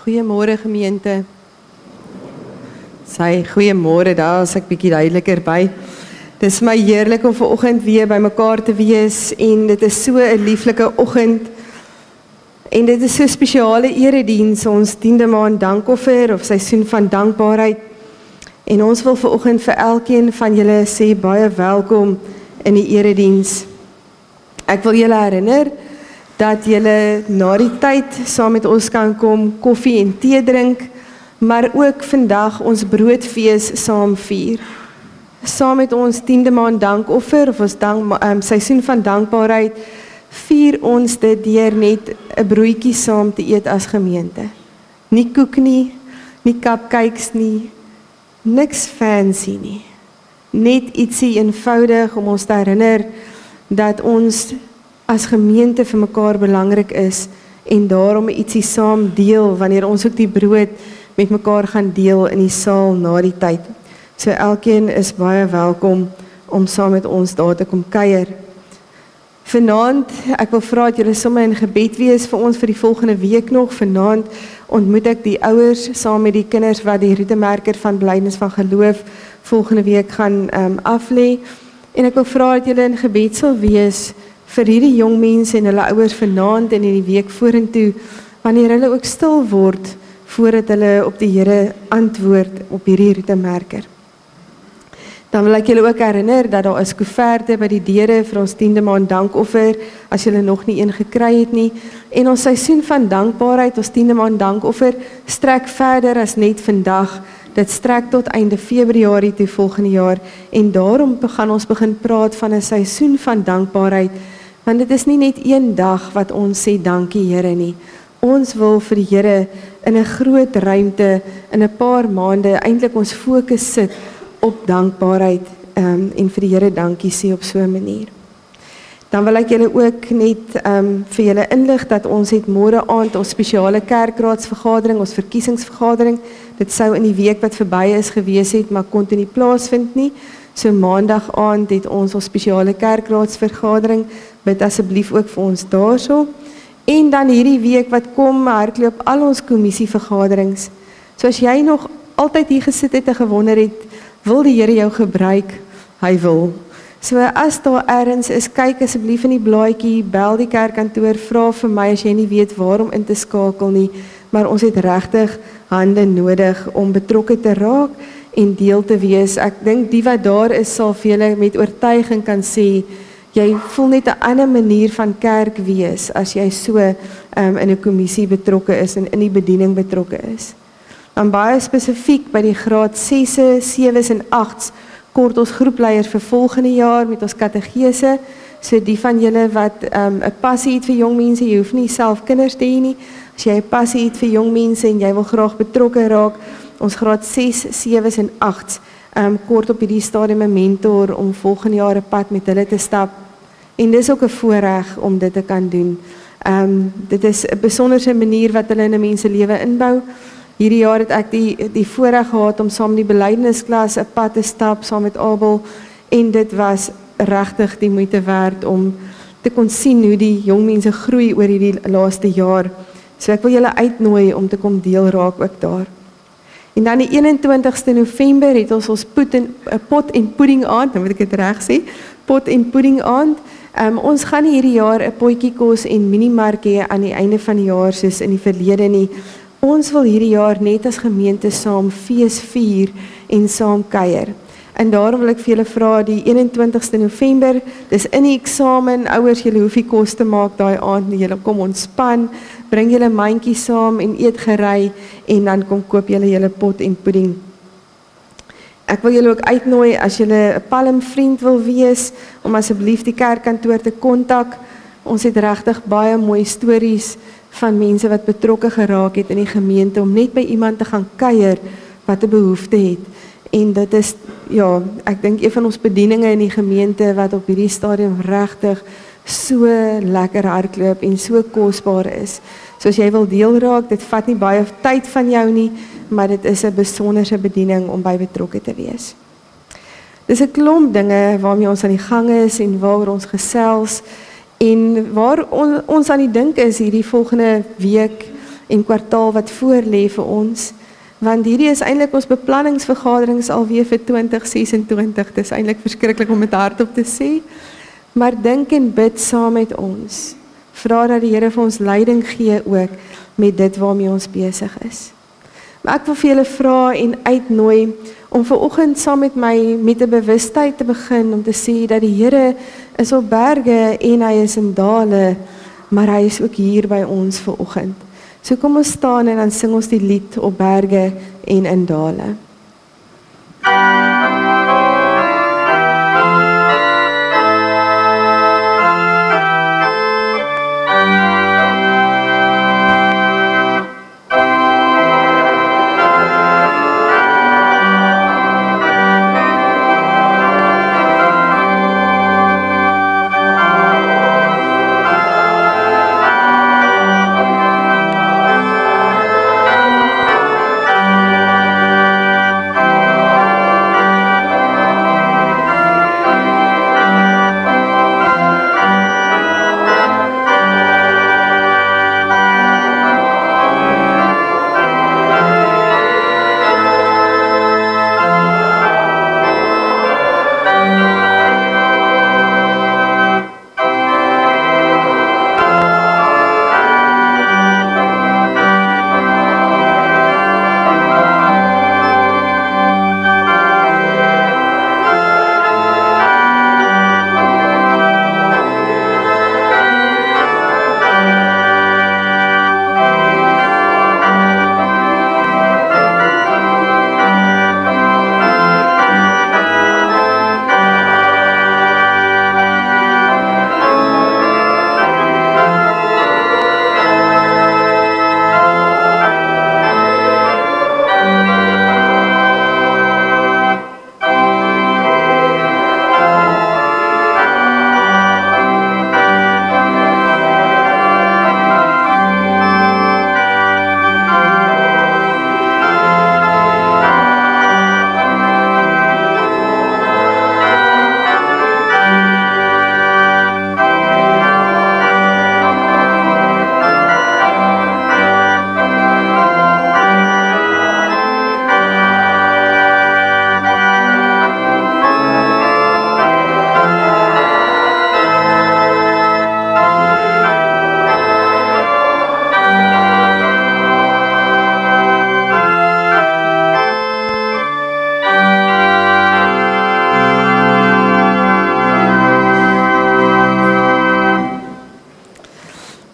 Goeiemôre gemeente. Sy goeiemôre, daar is ek bietjie duideliker by. Dit is my heerlik om vanoggend weer by mekaar te wees en dit is so 'n lieflike oggend. En dit is so 'n spesiale erediens, ons 10de maand dankoffer of seisoen van dankbaarheid. En ons wil vanoggend vir elkeen van julle sê baie welkom in die erediens. Ek wil julle herinner dat julle na die tyd saam met ons kan kom koffie en tee drink, maar ook vandag ons broodfees saam vier. Saam met ons 10de maand dankoffer of ons seisoen van dankbaarheid vier ons dit deur net 'n broodjie saam te eet as gemeente. Nie koek nie, nie cupcakes nie, niks fancy nie. Net ietsie eenvoudig om ons te herinner dat ons as gemeente vir mekaar belangrik is en daarom ietsie saam deel wanneer ons ook die brood met mekaar gaan deel in die saal na die tyd. So elkeen is baie welkom om saam met ons daar te kom kuier. Vanaand, ek wil vra dat julle sommer in gebed wees vir ons vir die volgende week nog. Vanaand ontmoet ek die ouers saam met die kinders wat die roetemerker van belydenis van geloof volgende week gaan aflê. En ek wil vra dat julle in gebed sal wees vir hierdie jong mense en hulle ouers vanaand en in die week vorentoe, wanneer hulle ook stil word voordat hulle op die Here antwoord op hierdie roetemerker. Dan wil ek julle ook herinner dat daar is koeverte by die deure vir ons 10de maand dankoffer, as julle nog nie een gekry het nie. En ons seisoen van dankbaarheid, ons 10de maand dankoffer, strek verder as net vandag. Dit strek tot einde Februarie toe volgende jaar. En daarom gaan ons begin praat van 'n seisoen van dankbaarheid, want dit is nie net een dag wat ons sê dankie Here nie. Ons wil vir die Here in 'n groot ruimte, in 'n paar maande, eintlik ons fokus sit op dankbaarheid en vir die Here dankie sê op so 'n manier. Dan wil ek julle ook net vir julle inlig dat ons het môre aand ons spesiale kerkraadsvergadering, ons verkiesingsvergadering. Dit sou in die week wat verby is gewees het, maar kon nie plaasvind nie. So maandag aand het ons spesiale kerkraadsvergadering. Bid asseblief ook vir ons daarso. En dan hierdie week wat kom, hardloop al ons kommissievergaderings. So as jy nog altyd hier gesit het en gewonder het, wil die Here jou gebruik? Hy wil. So as daar ergens is, kyk asseblief in die blaadjie, bel die kerkkantoor, vra vir my as jy nie weet waarom in te skakel nie, maar ons het regtig hande nodig om betrokke te raak en deel te wees. Ek dink die wat daar is sal vir julle met oortuiging kan sê, jy voel net 'n ander manier van kerk wees as jy so in 'n kommissie betrokke is en in die bediening betrokke is. Dan baie spesifiek by die graad 6's, 7's en 8's kort ons groepleiers vir volgende jaar met ons kategese. So die van julle wat 'n passie het vir jong mense, jy hoef nie self kinders te hê nie. As jy 'n passie het vir jong mense en jy wil graag betrokke raak, ons graad 6, 7's en 8's kort op hierdie stadium 'n mentor om volgende jaar 'n pad met hulle te stap. En dis ook 'n voorreg om dit te kan doen. Dit is 'n besonderse manier wat hulle in 'n mens se lewe inbou. Hierdie jaar het ek die voorreg gehad om saam met die belydennisklas 'n pad te stap saam met Abel en dit was regtig die moeite werd om te kon sien hoe die jong mense groei oor hierdie laaste jaar. So ek wil julle uitnooi om te kom deel raak ook daar. En dan die 21ste November het ons pot en pudding aand, nou moet ek dit reg sê, pot en pudding aand. Ons gaan nie hierdie jaar 'n potjie kos en minimark hê aan die einde van die jaar soos in die verlede nie. Ons wil hierdie jaar net as gemeente saam fees vier en saam kuier. En daarom wil ek vir julle vra die 21ste November, dis in die eksamen, ouers julle hoef nie kos te maak daai aand nie, julle kom ontspan, bring julle mandjie saam en eet gerei en dan kom koop julle pot en pudding. Ek wil julle ook uitnooi as julle 'n palmvriend wil wees om asseblief die kerkkantoor te kontak. Ons het regtig baie mooi stories van mense wat betrokke geraak het in die gemeente om net by iemand te gaan kuier wat 'n behoefte het. En dit is, ja, ek dink een van ons bedieninge in die gemeente wat op hierdie stadium regtig so lekker hardloop en so kosbaar is. So as jy wil deel raak, dit vat nie baie tyd van jou nie, maar dit is 'n besonderse bediening om by betrokke te wees. Dis 'n klomp dinge waarmee ons aan die gang is en waaroor ons gesels en waar ons aan die dink is hierdie volgende week en kwartaal wat voor lê vir ons. Want hierdie is eintlik ons beplanningsvergaderings alweer vir 2026. Dis eintlik verskriklik om dit hardop te sê. Maar dink en bid saam met ons. Vra dat die Here vir ons leiding gee ook met dit waarmee ons besig is. Maar ek wil vir julle vra en uitnooi om vanoggend saam met my met 'n bewustheid te begin om te sê dat die Here is op berge en hy is in dale, maar hy is ook hier by ons vanoggend. So kom ons staan en dan sing ons die lied op berge en in dale.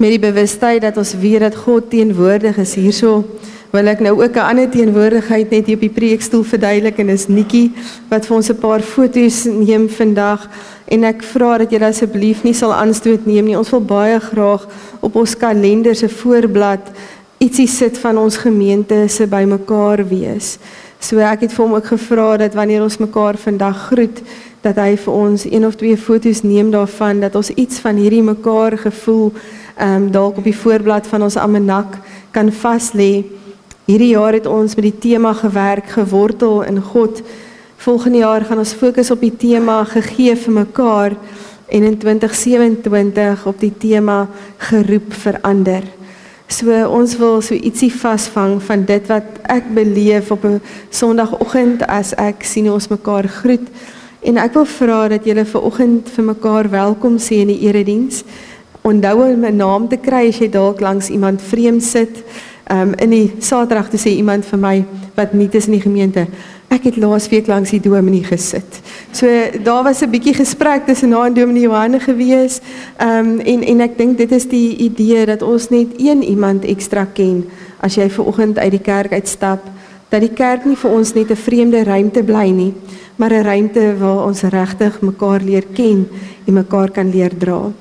Met die bewustheid dat ons weet dat God teenwoordig is hierso, wil ek nou ook 'n ander teenwoordigheid net hier op die preekstoel verduidelik en dis Nikkie wat vir ons 'n paar foto's neem vandag en ek vra dat julle asseblief nie sal aanstoot neem nie. Ons wil baie graag op ons kalender se voorblad ietsie sit van ons gemeente se bymekaar wees. So ek het vir hom ook gevra dat wanneer ons mekaar vandag groet, dat hy vir ons 1 of 2 foto's neem daarvan, dat ons iets van hierdie mekaar gevoel dalk op die voorblad van ons almanak kan vas lê. Hierdie jaar het ons met die tema gewerk, gewortel in God. Volgende jaar gaan ons fokus op die tema gegee vir mekaar en in 2027 op die tema geroep verander. So ons wil so ietsie vasvang van dit wat ek beleef op 'n Sondagoggend as ek sien ons mekaar groet. En ek wil vra dat julle vanoggend vir mekaar welkom sê in die erediens. Onthou om 'n naam te kry as jy dalk langs iemand vreemd sit. In die Saterdag te sê iemand vir my wat nie is in die gemeente. Ek het laasweek langs die dominee gesit. So daar was 'n bietjie gesprek tussen haar en dominee Johanne gewees. En ek dink dit is die idee dat ons net een iemand ekstra ken as jy vanoggend uit die kerk uitstap. Dat die kerk nie vir ons net 'n vreemde ruimte bly nie, maar 'n ruimte waar ons regtig mekaar leer ken en mekaar kan leer dra.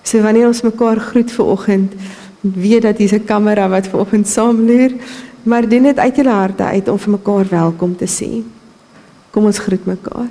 So wanneer ons mekaar groet vanoggend, weet dat hier 'n kamera wat vanoggend saamloer, maar doen dit uit julle harte uit om vir mekaar welkom te sê. Kom ons groet mekaar.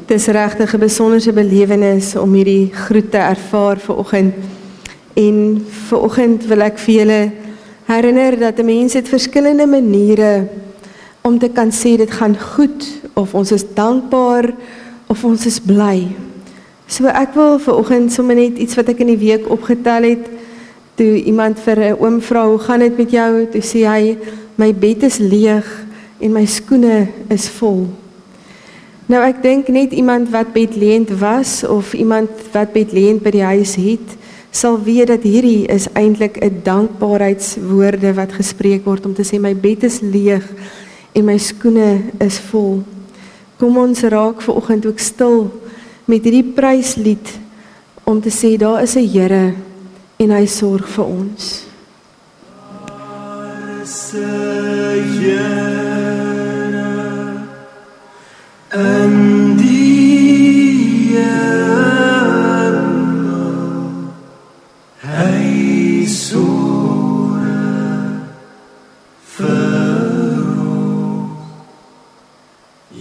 Dit is regtig 'n besonderse belewenis om hierdie groet te ervaar vanoggend. En vanoggend wil ek vir julle herinner dat 'n mens het verskillende maniere om te kan sê dit gaan goed, of ons is dankbaar, of ons is bly. So ek wil vanoggend sommer net iets wat ek in die week opgetel het, toe iemand vir 'n oom vra, hoe gaan dit met jou? Toe sê hy, my bed is leeg en my skoene is vol. Nou ek dink net iemand wat bedleend was, of iemand wat bedleend by die huis het, sal weet dat hierdie is eintlik 'n dankbaarheidswoorde wat gespreek word, om te sê my bed is leeg en my skoene is vol. Kom ons raak vanoggend ook stil met hierdie pryslied, om te sê daar is 'n Here en hy sorg vir ons. Daar is 'n Here in die hemel, hy sorg vir ons.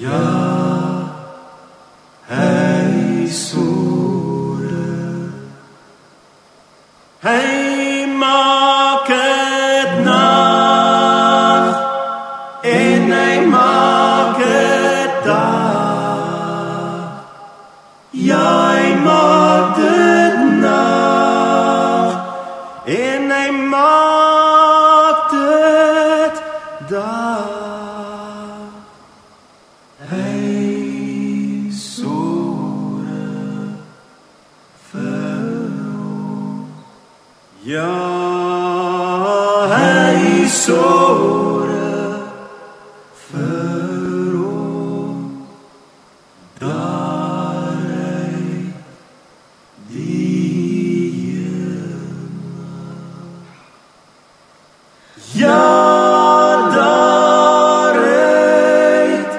Ja, hy sorg. Hy maak het nag en hy maak het dag. Ja, hy maak het nag en hy maak het dag. Hy sorg vir ons. Ja, hy sorg vir ons. Daar uit die hemel. Ja, daar uit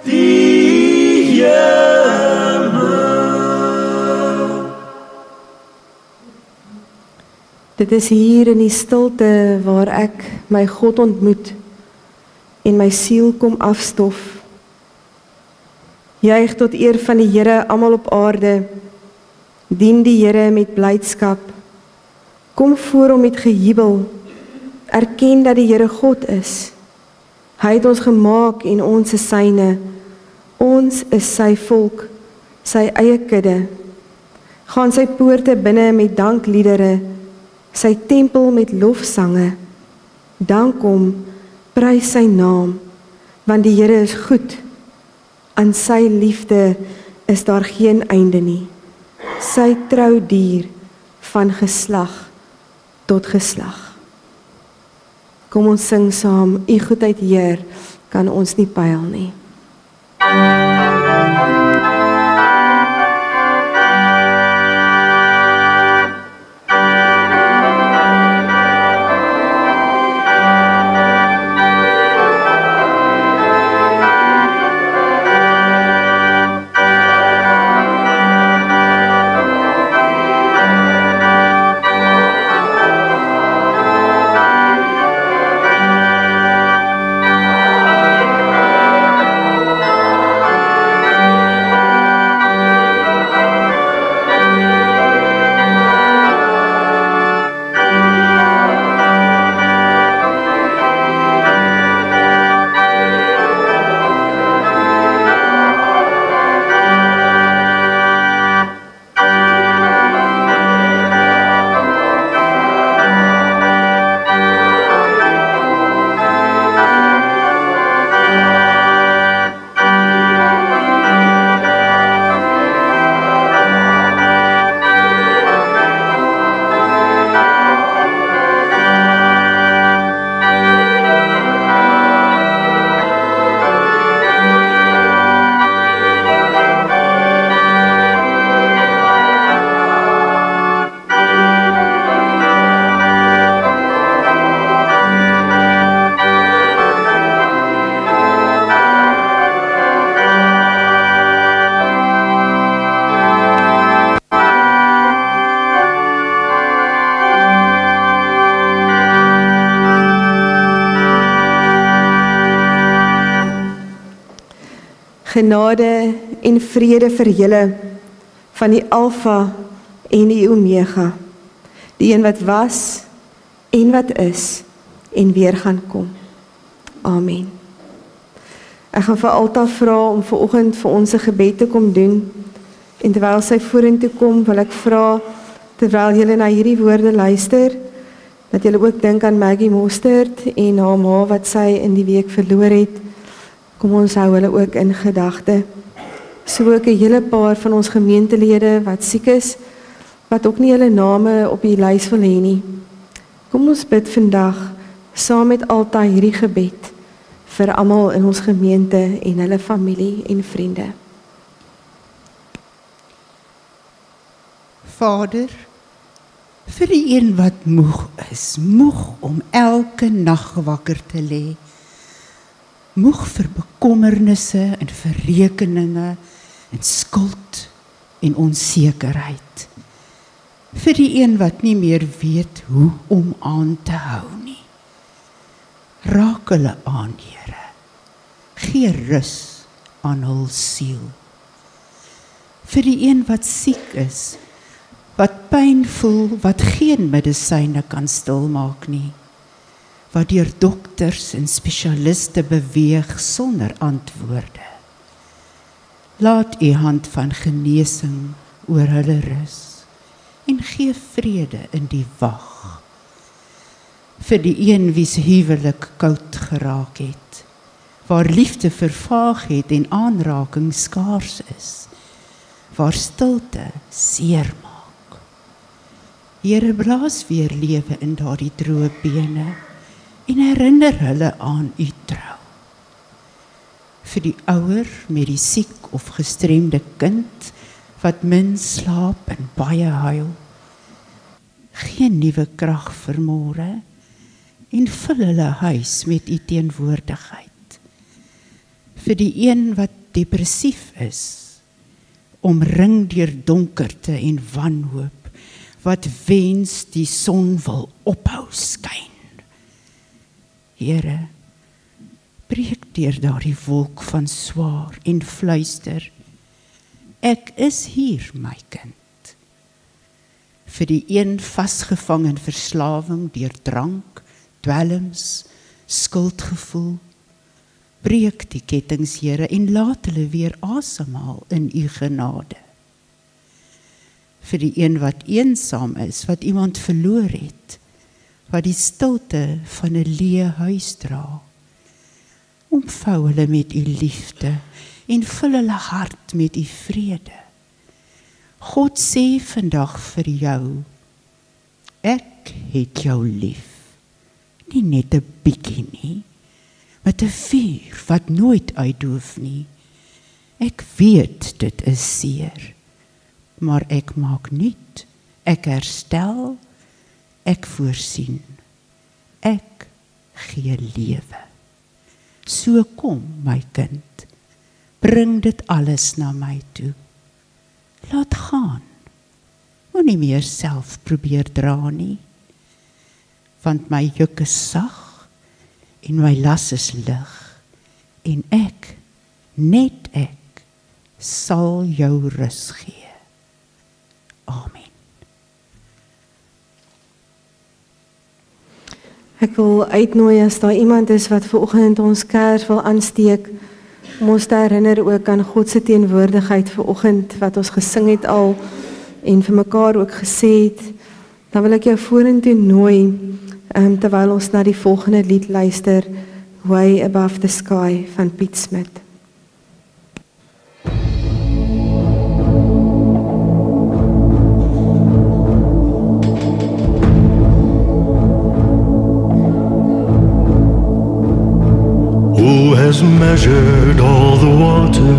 die hemel. Dit is hier in die stilte waar ek my God ontmoet en my siel kom afstof. Juig tot eer van die Here almal op aarde, dien die Here met blydskap. Kom voor hom met gejubel, erken dat die Here God is. Hy het ons gemaak en ons is syne. Ons is sy volk, sy eie kudde. Gaan sy poorte binne met dankliedere, sy tempel met lofsange. Dank hom, prys sy naam, want die Here is goed. Aan sy liefde is daar geen einde nie. Sy trou duur van geslag tot geslag. Kom ons sing saam, U goedheid Heer, kan ons nie pyl nie. Genade en vrede vir julle, van die Alfa en die Omega, die een wat was en wat is en weer gaan kom. Amen. Ek gaan vir Alta vra om vanoggend vir ons 'n gebed te kom doen, en terwyl sy vorentoe kom, wil ek vra, terwyl julle na hierdie woorde luister, dat julle ook dink aan Maggie Mostert en haar ma wat sy in die week verloor het. Kom ons hou hulle ook in gedagte. So ook 'n hele paar van ons gemeentelede wat siek is, wat ook nie hulle name op die lys wil hê nie. Kom ons bid vandag saam met Alta hierdie gebed vir almal in ons gemeente en hulle familie en vriende. Vader, vir die een wat moeg is, moeg om elke nag wakker te lê, moeg vir bekommernisse en verrekeninge en skuld en onsekerheid, vir die een wat nie meer weet hoe om aan te hou nie. Raak hulle aan, Here, gee rus aan hul siel. Vir die een wat siek is, wat pyn voel, wat geen medisyne kan stilmaak nie, wat deur dokters en spesialiste beweeg sonder antwoorde. Laat u hand van genesing oor hulle rus en gee vrede in die wag. Vir die een wie se huwelik koud geraak het, waar liefde vervaag het en aanraking skaars is, waar stilte seer maak. Here, blaas weer lewe in daardie droë bene en herinner hulle aan u trou. Vir die ouer met die siek of gestremde kind wat min slaap en baie huil, gee nuwe krag vir môre en vul hulle huis met u teenwoordigheid. Vir die een wat depressief is, omring deur donkerte en wanhoop, wat wens die son wil ophou skyn. Here, breek deur daardie wolk van swaar en fluister, ek is hier, my kind. Vir die een vasgevang in verslawing deur drank, dwelms, skuldgevoel, breek die kettings, Here, en laat hulle weer asemhaal in u genade. Vir die een wat eensaam is, wat iemand verloor het, wat die stilte van 'n leë huis dra, omvou hulle met u liefde en vul hulle hart met u vrede. God sê vandag vir jou, ek het jou lief, nie net 'n bietjie nie, met 'n vuur wat nooit uitdoof nie. Ek weet dit is seer, maar ek maak nuut, ek herstel, ek voorsien, ek gee lewe. So kom, my kind, bring dit alles na my toe. Laat gaan, moenie meer self probeer dra nie, want my juk is sag en my las is lig, en ek, net ek, sal jou rus gee. Amen. Ek wil uitnooi as daar iemand is wat vanoggend ons kers wil aansteek, om ons te herinner ook aan God se teenwoordigheid vanoggend wat ons gesing het al en vir mekaar ook gesê het, dan wil ek jou vorentoe nooi terwyl ons na die volgende lied luister, Way Above the Sky van Piet Smith. Who has measured all the water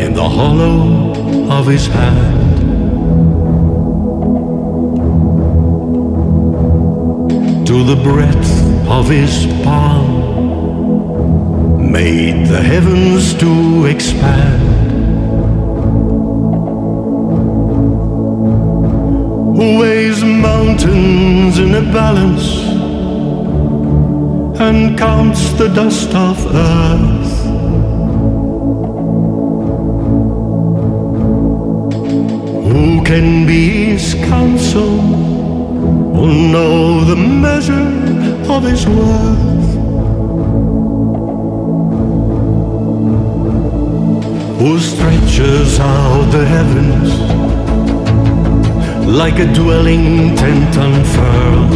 in the hollow of his hand? To the breadth of his palm, made the heavens to expand. Who weighs mountains in a balance and counts the dust of earth, can be his counsel, will know the measure of his worth. Who stretches out the heavens like a dwelling tent unfurled,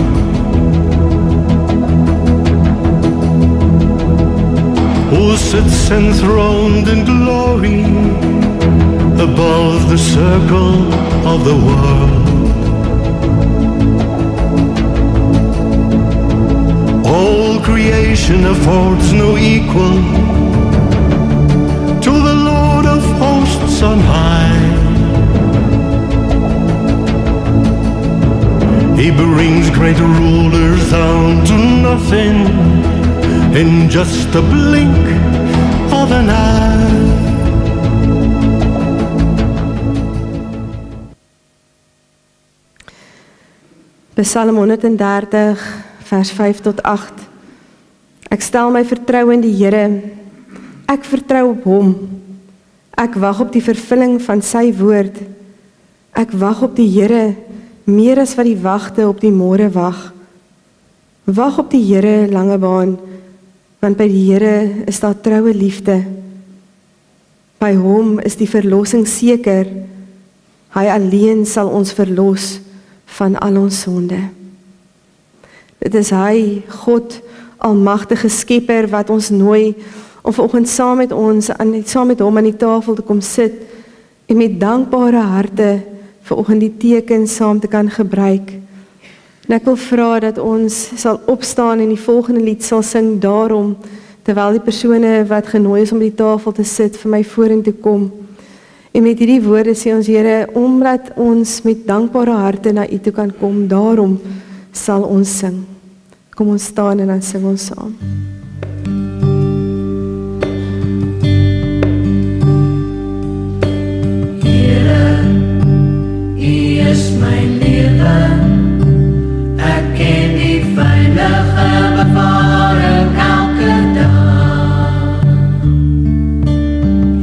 who sits enthroned in glory above the circle of the world. All creation affords no equal to the Lord of hosts on high. He brings great rulers down to nothing in just a blink of an eye. Psalm 130 vers 5 tot 8. Ek stel my vertrou in die Here. Ek vertrou op hom. Ek wag op die vervulling van sy woord. Ek wag op die Here meer as wat die wagte op die môre wag. Wag op die Here, lange baan, want by die Here is daar troue liefde. By hom is die verlossing seker. Hy alleen sal ons verlos van al ons sonde. Dit is hy, God, almagtige skepper, wat ons nooi om vanoggend saam met hom aan die tafel te kom sit en met dankbare harte vanoggend die teken saam te kan gebruik. En ek wil vra dat ons sal opstaan en die volgende lied sal sing daarom, terwyl die persone wat genooi is om die tafel te sit vir my vorentoe kom. En met hierdie woorde sê ons, Here, omdat ons met dankbare harte na U toe kan kom, daarom sal ons sing. Kom ons staan en dan sing ons saam. Here, U is my lewe. Ek ken die veilige bewaring elke dag.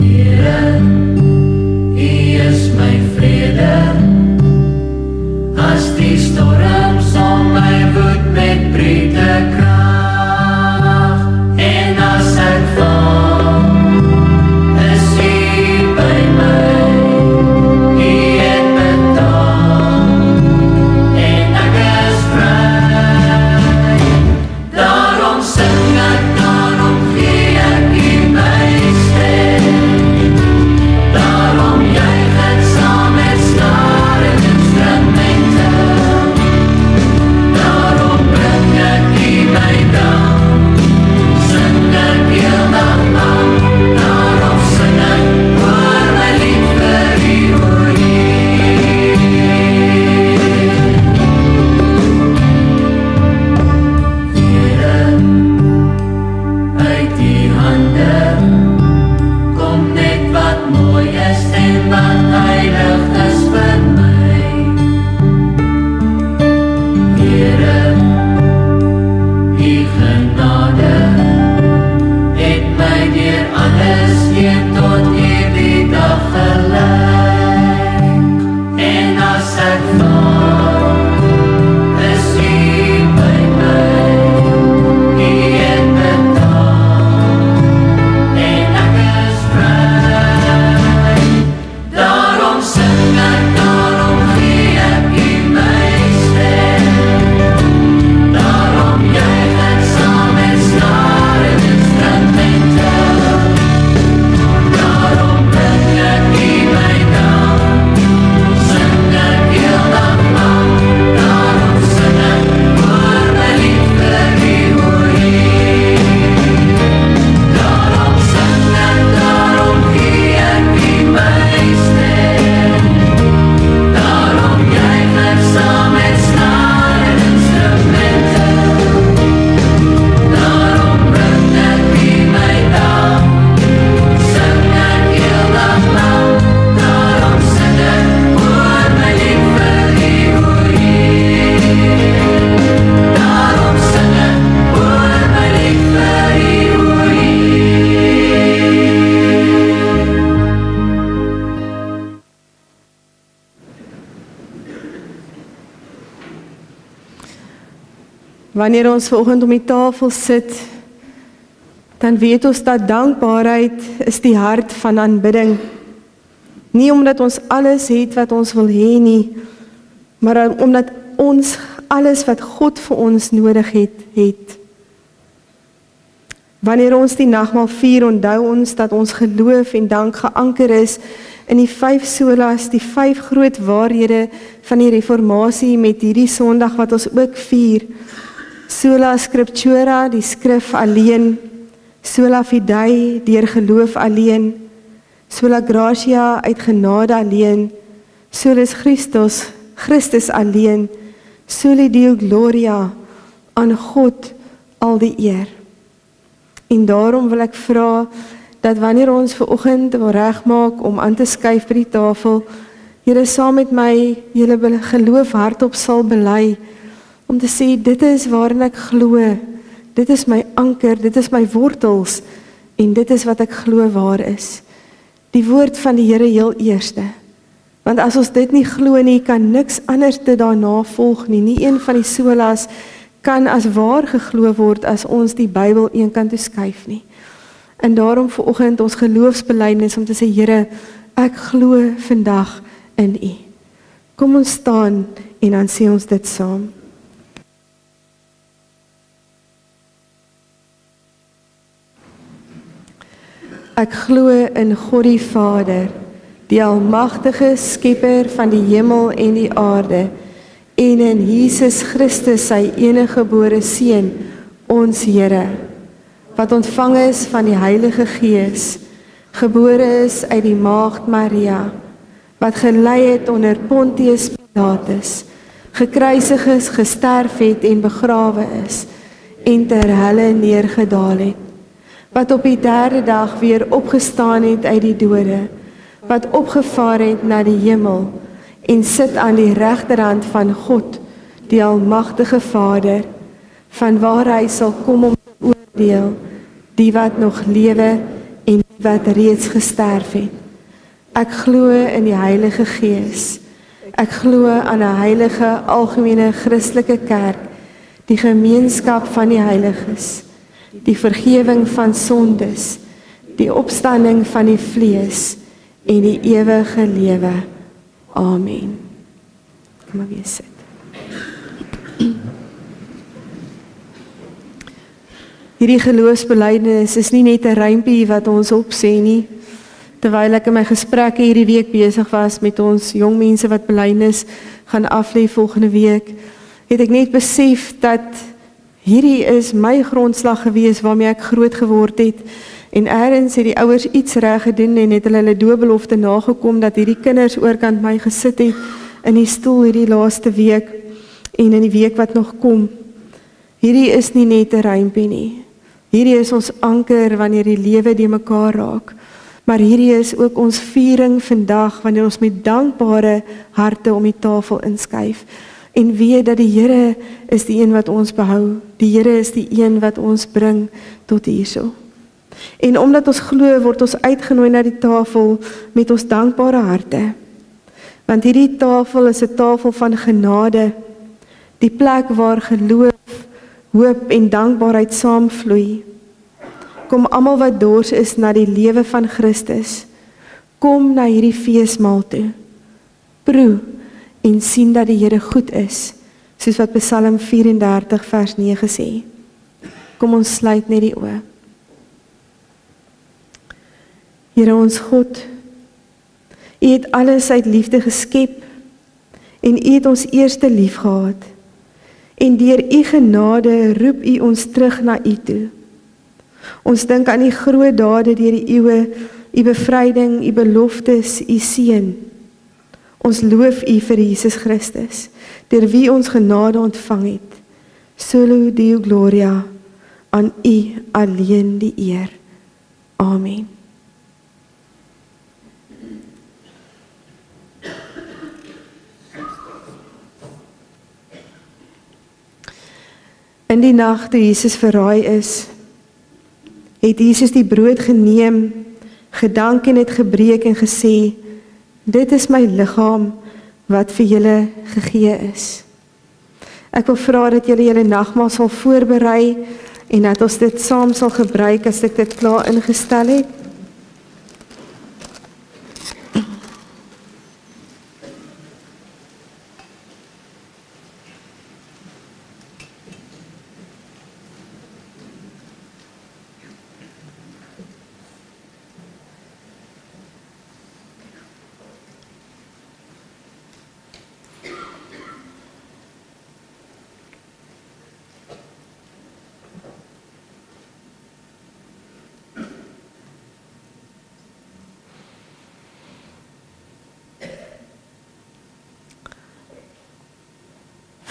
Here, U is my vrede. As die storm om my woed met brede krag. En as ek val, is U by my. U het betaal, en ek is vry. Daarom sing ek, daarom gee ek U my stem. Daarom juig ek saam met snare en instrumente. Daarom bring ek U my dank, sing ek heel dag lang. Daarom sing ek oor my lief vir U, o Heer. Here, uit U hande kom net wat mooi is en wat heilig is vir my. Here, U genade het my deur alles heen tot hierdie dag gelei. En as ek val, is U by my. U het betaal, en ek is vry. Daarom sing Wanneer ons vanoggend om die tafel sit, dan weet ons dat dankbaarheid is die hart van aanbidding. Nie omdat ons alles het wat ons wil hê nie, maar omdat ons alles wat God vir ons nodig het. Wanneer ons die nagmaal vier, onthou ons dat ons geloof en dank geanker is in die 5 solas, die 5 groot waarhede van die reformatie met hierdie Sondag wat ons ook vier. Sola Scriptura, die skrif alleen, sola fidei, deur geloof alleen, sola gratia, uit genade alleen, solus Christus alleen, soli Deo gloria, aan God al die eer. En daarom wil ek vra, dat wanneer ons vanoggend wil regmaak om aan te skuif by die tafel, julle saam met my, julle geloof hardop sal bely, om te sê, dit is waarin ek glo, dit is my anker, dit is my wortels, en dit is wat ek glo waar is. Die woord van die Here heel eerste. Want as ons dit nie glo nie, kan niks anders te daarna volg nie. Nie een van die solas kan as waar geglo word as ons die Bybel eenkant toe skuif nie. En daarom vanoggend ons geloofsbelijdenis om te sê, Here, ek glo vandag in U. Kom ons staan en dan sê ons dit saam. Ek glo in God die Vader, die almagtige skepper van die hemel en die aarde, en in Jesus Christus sy eniggebore Seun, ons Here, wat ontvang is van die Heilige Gees, gebore is uit die maagd Maria, wat gelei het onder Pontius Pilatus, gekruisig is, gesterf het en begrawe is, en ter helle neergedaal het, wat op die 3de dag weer opgestaan het uit die dode, wat opgevaar het na die hemel, en sit aan die regterhand van God, die almagtige Vader, van waar hy sal kom om te oordeel, die wat nog lewe en die wat reeds gesterf het. Ek glo in die Heilige Gees. Ek glo aan 'n heilige algemene Christelike kerk, die gemeenskap van die heiliges, die vergewing van sondes, die opstanding van die vlees en die ewige lewe. Amen. Kom maar weer sit. Hierdie geloofsbelijdenis is nie net 'n rympie wat ons opsê nie. Terwyl ek in my gesprekke hierdie week besig was met ons jong mense wat belydenis gaan aflê volgende week, het ek net besef dat hierdie is my grondslag gewees waarmee ek groot geword het. En eerds het die ouers iets reg gedoen en het hulle doopbelofte nagekom dat hierdie kinders oorkant my gesit het in die stoel hierdie laaste week en in die week wat nog kom. Hierdie is nie net 'n rympie nie. Hierdie is ons anker wanneer die lewe die mekaar raak. Maar hierdie is ook ons viering vandag wanneer ons met dankbare harte om die tafel inskuif. En weet dat die Here is die een wat ons behou. Die Here is die een wat ons bring tot hierso. En omdat ons glo, word ons uitgenooi na die tafel met ons dankbare harte. Want hierdie tafel is 'n tafel van genade, die plek waar geloof, hoop en dankbaarheid saamvloei. Kom almal wat dors is na die lewe van Christus, kom na hierdie feesmaal toe. Proe en sien dat die Here goed is, soos wat Psalm 34 vers 9 sê. Kom ons sluit net die oë. Here ons God, U het alles uit liefde geskep en U het ons eerste lief gehad. En deur U genade roep U ons terug na U toe. Ons dink aan U groot dade deur die eeue, U bevryding, U beloftes, U seën. Ons loof U vir Jesus Christus, deur wie ons genade ontvang het. Solo Deo gloria, aan U alleen die eer. Amen. In die nag toe Jesus verraai is, het Jesus die brood geneem, gedank en het gebreek en gesê, dit is my liggaam wat vir julle gegee is. Ek wil vra dat julle julle nagmaal sal voorberei en dat ons dit saam sal gebruik as ek dit klaar ingestel het.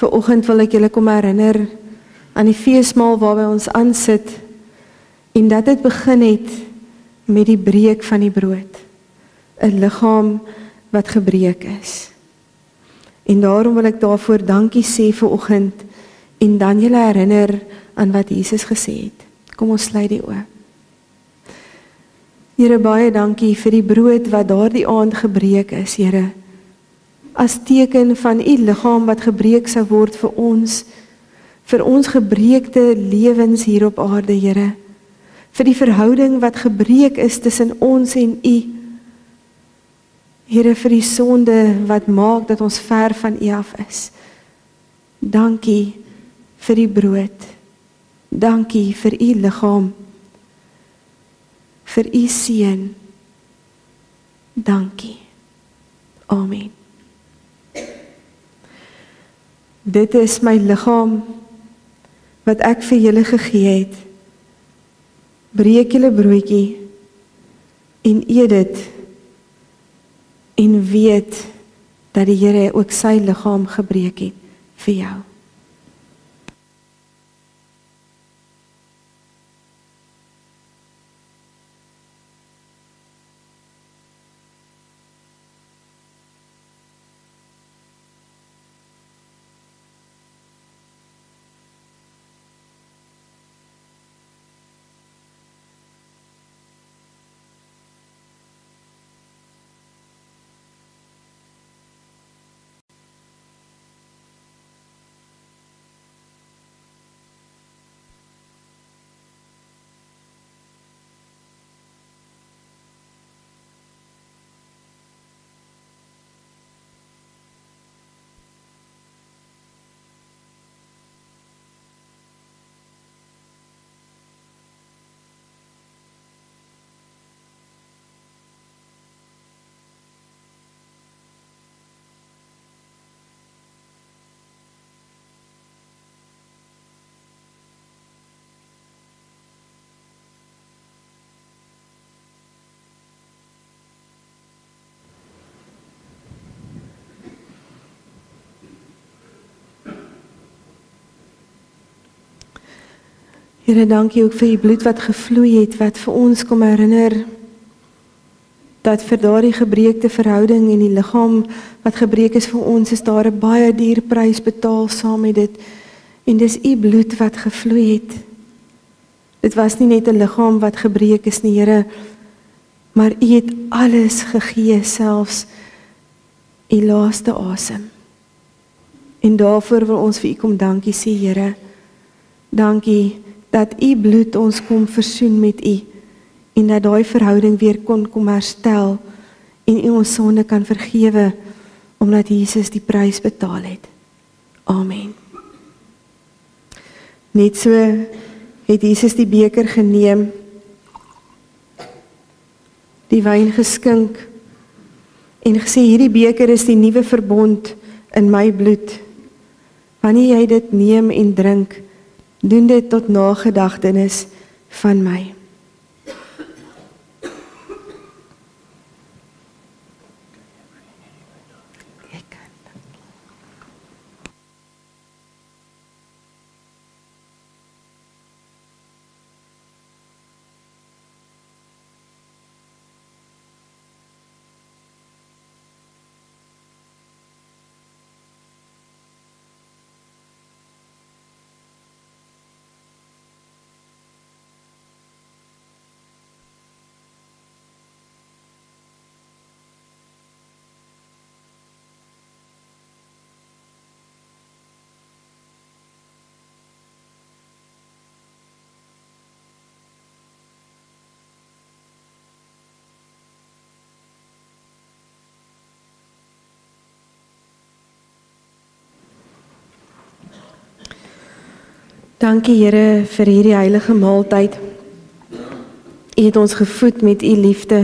Vanoggend wil ek julle kom herinner aan die feesmaal waarby ons aansit en dat dit begin het met die breek van die brood, 'n liggaam wat gebreek is. En daarom wil ek daarvoor dankie sê vanoggend en dan julle herinner aan wat Jesus gesê het. Kom ons sluit die oë. Here, baie dankie vir die brood wat daardie aand gebreek is, Here. As teken van u liggaam wat gebreek sou word vir ons gebreekte lewens hier op aarde, Here. Vir die verhouding wat gebreek is tussen ons en u. Here, vir die sonde wat maak dat ons ver van u af is. Dankie vir die brood. Dankie vir u liggaam. Vir u seun. Dankie. Amen. Dit is my liggaam wat ek vir julle gegee het. Breek julle broodjie en eet dit en weet dat die Here ook sy liggaam gebreek het vir jou. Here, dankie ook vir die bloed wat gevloei het, wat vir ons kom herinner, dat vir daardie gebreekte verhouding en die liggaam wat gebreek is vir ons, is daar 'n baie duur prys betaal saam met dit, en dis u bloed wat gevloei het. Dit was nie net 'n liggaam wat gebreek is nie, Here, maar u het alles gegee, selfs u laaste asem. En daarvoor wil ons vir u kom dankie sê, Here. Dankie dat u bloed ons kom versoen met u en dat daai verhouding weer kom herstel en u ons sonde kan vergewe omdat Jesus die prys betaal het. Amen. Net so het Jesus die beker geneem, die wyn geskink en gesê, hierdie beker is die nuwe verbond in my bloed. Wanneer jy dit neem en drink, doen dit tot nagedagtenis van my. Dankie Here vir hierdie heilige maaltyd. U het ons gevoed met u liefde,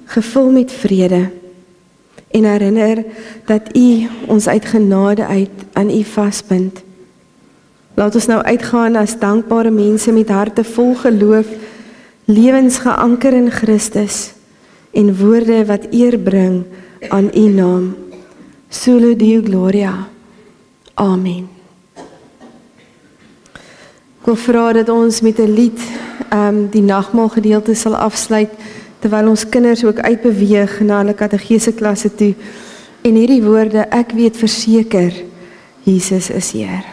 gevul met vrede en herinner dat u ons uit genade uit aan u vasbind. Laat ons nou uitgaan as dankbare mense met harte vol geloof, lewens geanker in Christus en woorde wat eer bring aan u naam. Solo Deo Gloria. Amen. Ek wil vra dat ons met 'n lied die nagmaalgedeelte sal afsluit, terwyl ons kinders ook uitbeweeg na hulle kategese klasse toe. En hierdie woorde, ek weet verseker, Jesus is Heer.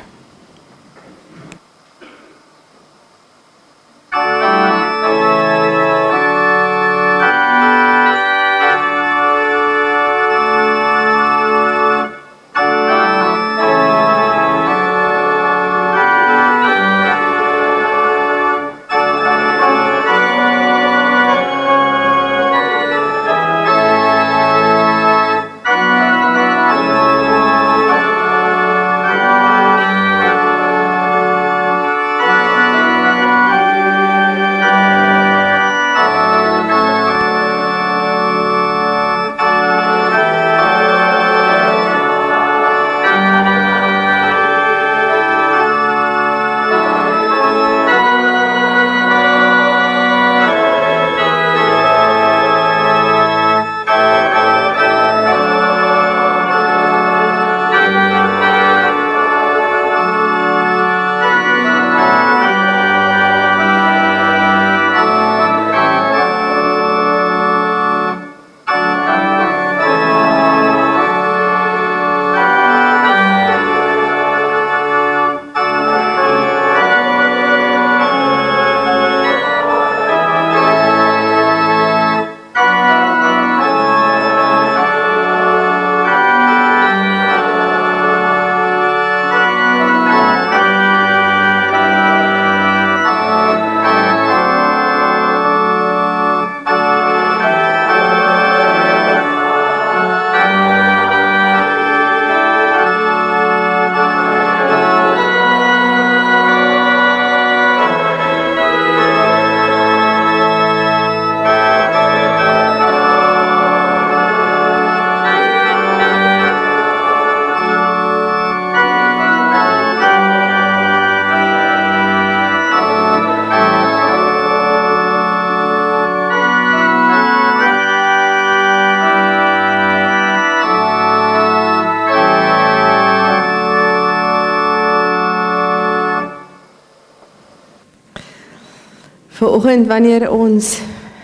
Vanoggend wanneer ons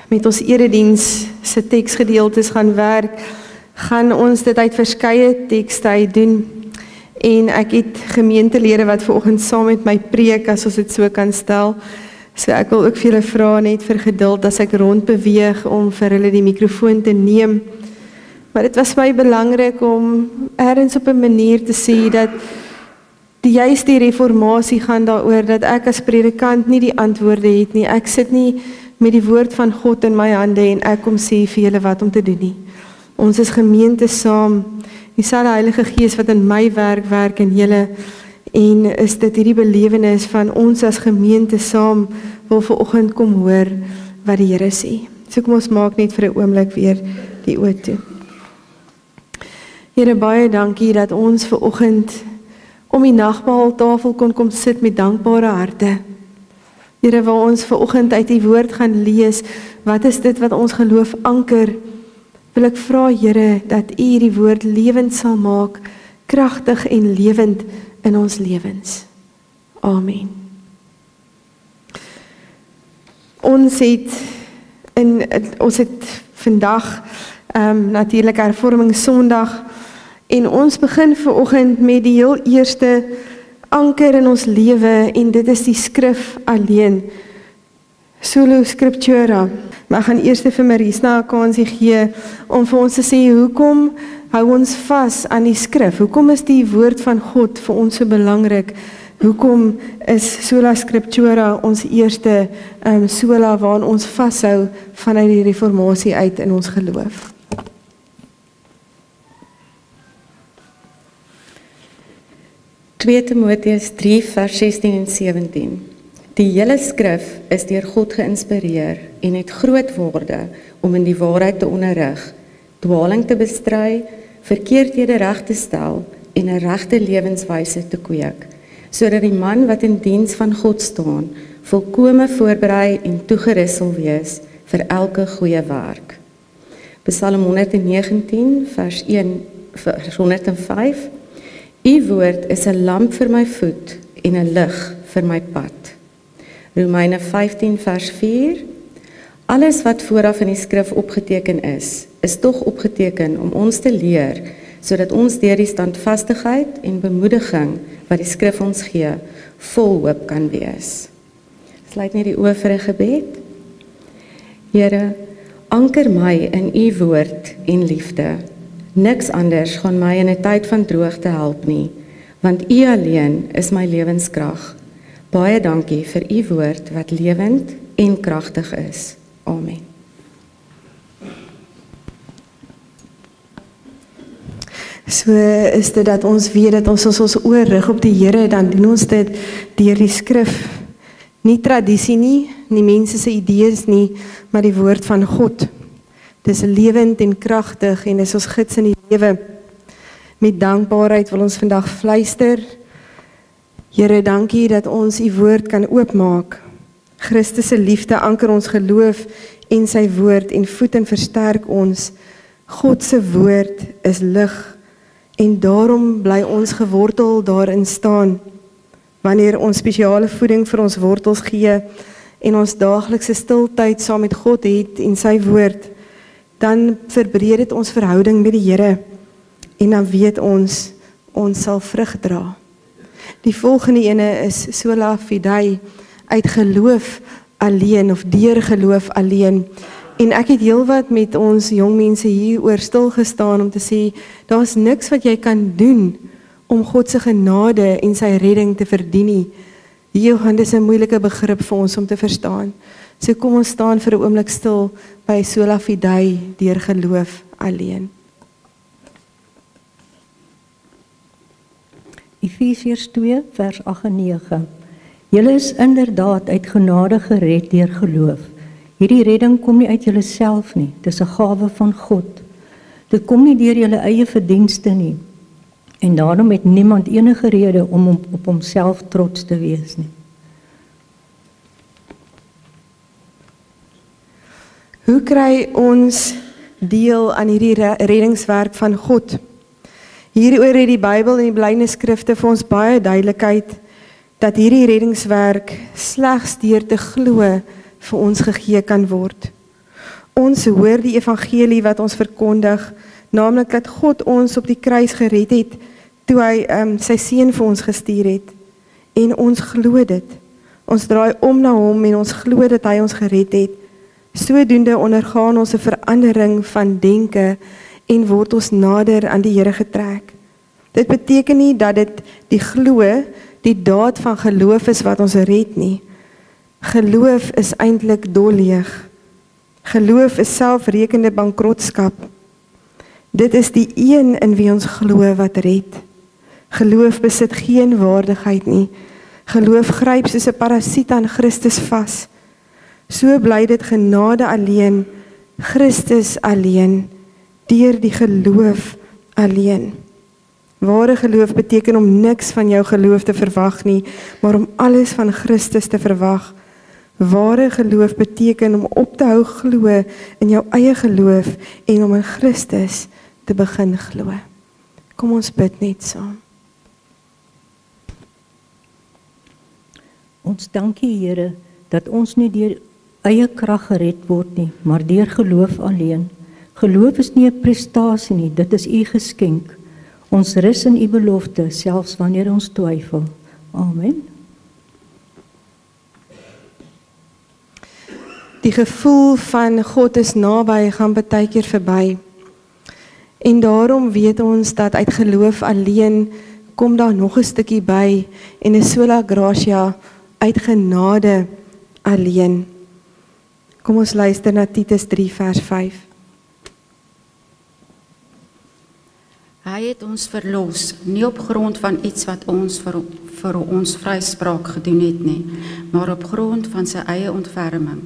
met ons erediens se teksgedeeltes gaan werk, gaan ons dit uit verskeie tekste uit doen. En ek het gemeentelede wat vanoggend saam met my preek, as ons dit so kan stel. So ek wil ook vir julle vra net vir geduld as ek rondbeweeg om vir hulle die mikrofoon te neem. Maar dit was my belangrik om ergens op 'n manier te sê dat juist die reformatie gaan daaroor dat ek as predikant nie die antwoorde het nie. Ek sit nie met die woord van God in my hande en ek kom sê vir julle wat om te doen nie. Ons is gemeente saam. Dieselfde Heilige Gees wat in my werk in julle, en is dit hierdie belewenis van ons as gemeente saam wil vanoggend kom hoor wat die Here sê. So kom ons maak net vir 'n oomblik weer die oë toe. Here, baie dankie dat ons vanoggend om die nagmaaltafel kon kom sit met dankbare harte. Here, waar ons vanoggend uit die woord gaan lees, wat is dit wat ons geloof anker? Wil ek vra, Here, dat U die woord lewend sal maak, kragtig en lewend in ons lewens. Amen. Ons het vandag natuurlik Hervorming Sondag, en ons begin vanoggend met die heel eerste anker in ons lewe, en dit is die skrif alleen. Sola Scriptura. Maar ek gaan eers vir Marisa 'n kansie gee om vir ons te sê, hoekom hou ons vas aan die skrif? Hoekom is die woord van God vir ons so belangrik? Hoekom is Sola Scriptura ons eerste sola waaraan ons vashou vanuit die reformatie uit in ons geloof? 2 Timoteus 3 vers 16 en 17. Die hele skrif is deur God geïnspireer en het groot worde om in die waarheid te onderrig, dwaling te bestry, verkeerdhede reg te stel en 'n regte lewenswyse te kweek, sodat die man wat in diens van God staan, volkome voorberei en toegerus sal wees vir elke goeie werk. Psalm 119 vers 105. U woord is 'n lamp vir my voet en 'n lig vir my pad. Romeine 15 vers 4. Alles wat vooraf in die skrif opgeteken is tog opgeteken om ons te leer, sodat ons deur die standvastigheid en bemoediging wat die skrif ons gee, vol hoop kan wees. Sluit net die oë vir 'n gebed. Here, anker my in u woord en liefde. Niks anders gaan my in 'n tyd van droogte help nie, want u alleen is my lewenskrag. Baie dankie vir u woord wat lewend en kragtig is. Amen. So is dit dat ons weet dat ons oor rig op die Here, dan doen ons dit deur die skrif. Nie tradisie nie mense se idees nie, maar die woord van God. Dis lewend en kragtig en is ons gids in die lewe. Met dankbaarheid wil ons vandag fluister. Here, dankie dat ons u woord kan oopmaak. Christus se liefde anker ons geloof en sy woord en voed en versterk ons. God se woord is lig en daarom bly ons gewortel daarin staan. Wanneer ons spesiale voeding vir ons wortels gee en ons daaglikse stiltyd saam met God het en sy woord, dan verbreed dit ons verhouding met die Here en dan weet ons sal vrug dra. Die volgende ene is sola fide, uit geloof alleen of deur geloof alleen. En ek het heelwat met ons jong mense hier oor stil gestaan om te sê, daar's niks wat jy kan doen om God se genade en sy redding te verdien nie. Johan, dis 'n moeilike begrip vir ons om te verstaan. So kom ons staan vir 'n oomblik stil by sola fide, deur geloof alleen. Efesiërs 2 vers 8 en 9. Julle is inderdaad uit genade gered deur geloof. Hierdie redding kom nie uit julleself nie, dis 'n gawe van God. Dit kom nie deur julle eie verdienste nie. En daarom het niemand enige rede om op homself trots te wees nie. Hoe kry ons deel aan hierdie reddingswerk van God? Hieroor het die Bybel en die belydenisskrifte vir ons baie duidelikheid dat hierdie reddingswerk slegs deur te glo vir ons gegee kan word. Ons hoor die evangelie wat ons verkondig, naamlik dat God ons op die kruis gered het toe hy sy seun vir ons gestuur het. En ons glo dit. Ons draai om na hom en ons glo dat hy ons gered het. Sodoende ondergaan ons 'n verandering van denke en word ons nader aan die Here getrek. Dit beteken nie dat dit die glo, die daad van geloof is wat ons red nie. Geloof is eintlik dolleeg. Geloof is selfrekende bankrotskap. Dit is die een in wie ons glo wat red. Geloof besit geen waardigheid nie. Geloof gryp soos 'n parasiet aan Christus vas. So bly dit genade alleen, Christus alleen, deur die geloof alleen. Ware geloof beteken om niks van jou geloof te verwag nie, maar om alles van Christus te verwag. Ware geloof beteken om op te hou glo in jou eie geloof en om in Christus te begin glo. Kom ons bid net saam. Ons dankie Here dat ons nie deur eie krag gered word nie, maar deur geloof alleen. Geloof is nie 'n prestasie nie, dit is u geskenk. Ons rus in u belofte, selfs wanneer ons twyfel. Amen. Die gevoel van God is naby gaan baie keer verby. En daarom weet ons dat uit geloof alleen kom daar nog 'n stukkie by en is sola gratia uit genade alleen. Kom ons luister na Titus 3 vers 5. Hy het ons verlos, nie op grond van iets wat ons vir ons vryspraak gedoen het nie, maar op grond van sy eie ontferming.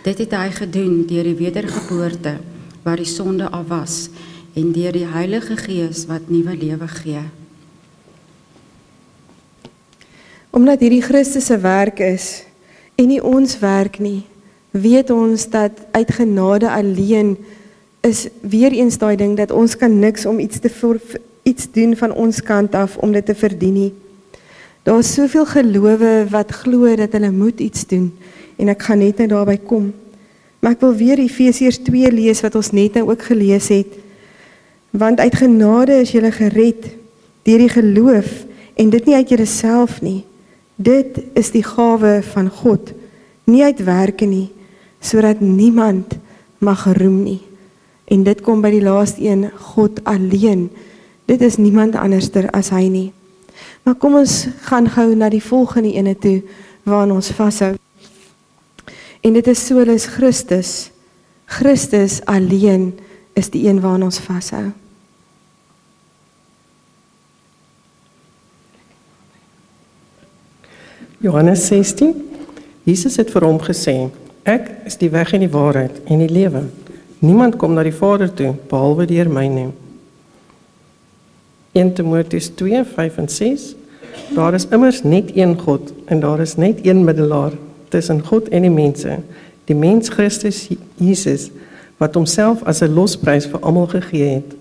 Dit het hy gedoen deur die wedergeboorte wat die sonde afwas en deur die Heilige Gees wat nuwe lewe gee. Omdat hierdie Christus se werk is en nie ons werk nie, weet ons dat uit genade alleen is weer eens daai ding dat ons kan niks om iets doen van ons kant af om dit te verdien nie. Daar is soveel gelowe wat glo dat hulle moet iets doen en ek gaan net nou daarby kom. Maar ek wil weer Efesiërs 2 lees wat ons net nou ook gelees het. Want uit genade is julle gered deur die geloof en dit nie uit julleself nie. Dit is die gawe van God, nie uit werke nie, sodat niemand mag roem nie. En dit kom by die laaste een, God alleen. Dit is niemand anderster as hy nie. Maar kom ons gaan gou na die volgende ene toe, waaraan ons vashou. En dit is solus Christus. Christus alleen is die een waaraan ons vashou. Johannes 16, Jesus het vir hom gesê, ek is die weg en die waarheid en die lewe. Niemand kom na die Vader toe, behalwe deur my nie. 1 Timoteus 2, 5 en 6, daar is immers net een God, en daar is net een middelaar, tussen God en die mense, die mens Christus Jesus, wat homself as 'n losprys vir almal gegee het.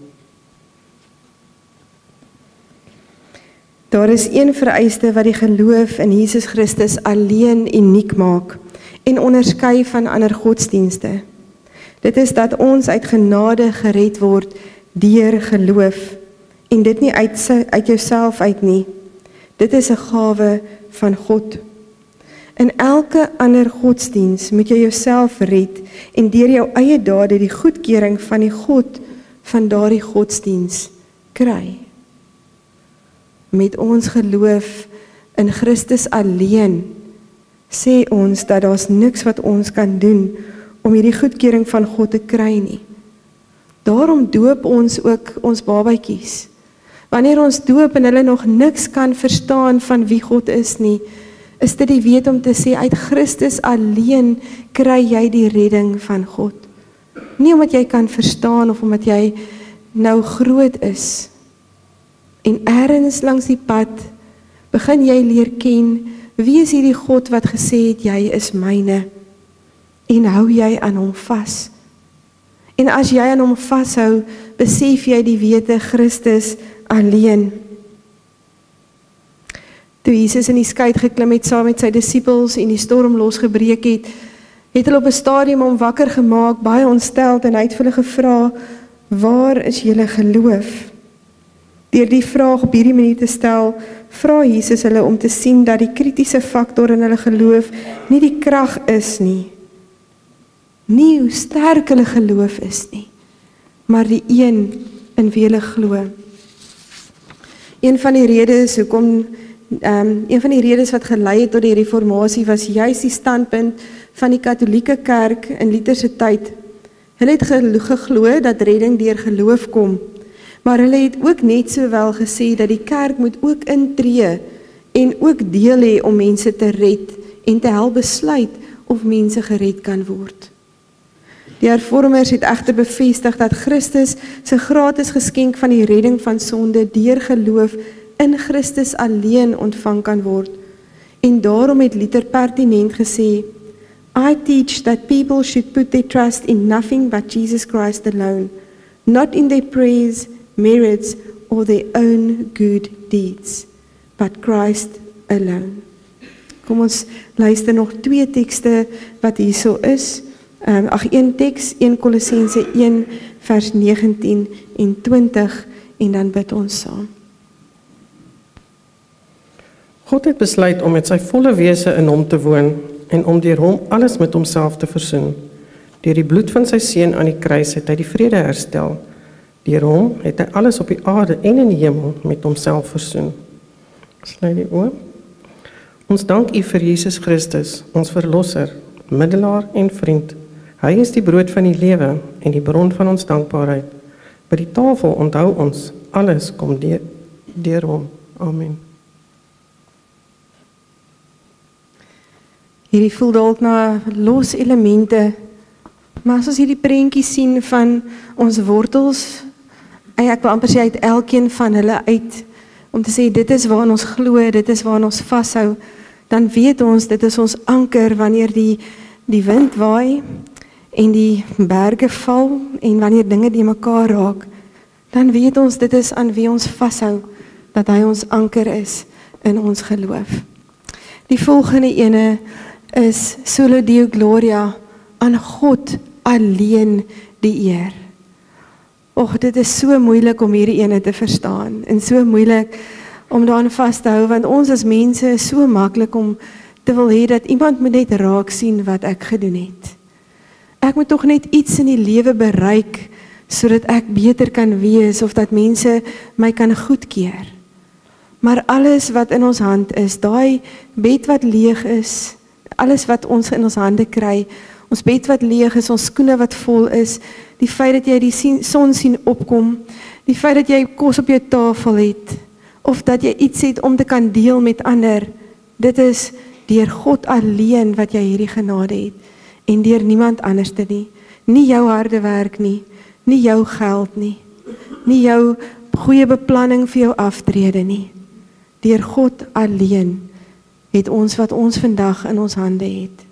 Daar is een vereiste wat die geloof in Jesus Christus alleen uniek maak en onderskei van ander godsdienste. Dit is dat ons uit genade gered word deur geloof en dit nie uit jouself uit nie. Dit is 'n gawe van God. In elke ander godsdiens moet jy jouself red en deur jou eie dade die goedkeuring van die God van daardie godsdiens kry. Met ons geloof in Christus alleen sê ons dat daar's niks wat ons kan doen om hierdie goedkeuring van God te kry nie. Daarom doop ons ook ons babatjies. Wanneer ons doop en hulle nog niks kan verstaan van wie God is nie, is dit die weet om te sê uit Christus alleen kry jy die redding van God. Nie omdat jy kan verstaan of omdat jy nou groot is. En ergens langs die pad begin jy leer ken, wie is hierdie God wat gesê het, jy is myne, en hou jy aan hom vas. En as jy aan hom vashou, besef jy die wete Christus alleen. Toe Jesus in die skei geklim het saam met sy disippels en die storm losgebreek het, het hulle op 'n stadium hom wakker gemaak, baie ontsteld, en hy het vir hulle gevra, waar is julle geloof? Deur die vraag op hierdie manier te stel, vra Jesus hulle om te sien dat die kritiese faktor in hulle geloof nie die krag is nie. Nie hoe sterk hulle geloof is nie, maar die een in wie hulle glo. Een van die redes wat gelei het tot die reformatie was juis die standpunt van die Katolieke Kerk in Luther se tyd. Hulle het geglo dat redding deur geloof kom, maar hulle het ook net sowel gesê dat die kerk moet ook intree en ook deel hê om mense te red en te help besluit of mense gered kan word. Die hervormers het egter bevestig dat Christus se gratis geskenk van die redding van sonde deur geloof in Christus alleen ontvang kan word. En daarom het Luther pertinent gesê, I teach that people should put their trust in nothing but Jesus Christ alone, not in their praise, merits or their own good deeds, but Christ alone. Kom ons luister nog 2 tekste wat hierso is. Een teks, 1 Kolossense 1 vers 19 en 20 en dan bid ons saam. God het besluit om met sy volle wese in hom te woon en om deur hom alles met homself te versoen. Deur die bloed van sy seun aan die kruis het hy die vrede herstel. Deur hom het hy alles op die aarde en in die hemel met homself versoen. Sluit die oë. Ons dank U vir Jesus Christus, ons verlosser, middelaar en vriend. Hy is die brood van die lewe en die bron van ons dankbaarheid. By die tafel onthou ons, alles kom deur hom. Amen. Hierdie voel dalk na los elemente, maar as ons hierdie prentjie sien van ons wortels, en ek wil amper sê uit elkeen van hulle uit, om te sê dit is waar ons glo, dit is waar ons vashou, dan weet ons dit is ons anker wanneer die wind waai en die berge val en wanneer dinge die mekaar raak, dan weet ons dit is aan wie ons vashou, dat hy ons anker is in ons geloof. Die volgende ene is Solo Deo Gloria, aan God alleen die eer. Och, dit is so moeilik om hierdie ene te verstaan en so moeilik om daaraan vas te hou, want ons as mense is so maklik om te wil hê dat iemand moet net raak sien wat ek gedoen het. Ek moet tog net iets in die lewe bereik sodat ek beter kan wees of dat mense my kan goedkeur. Maar alles wat in ons hand is, daai bed wat leeg is, alles wat ons in ons hande kry, ons bed wat leeg is, ons skoene wat vol is, die feit dat jy die son sien opkom, die feit dat jy kos op jou tafel het, of dat jy iets het om te kan deel met ander, dit is deur God alleen wat jy hierdie genade het, en deur niemand anders te nie. Nie jou harde werk nie, nie jou geld nie, nie jou goeie beplanning vir jou aftrede nie. Deur God alleen het ons wat ons vandag in ons hande het.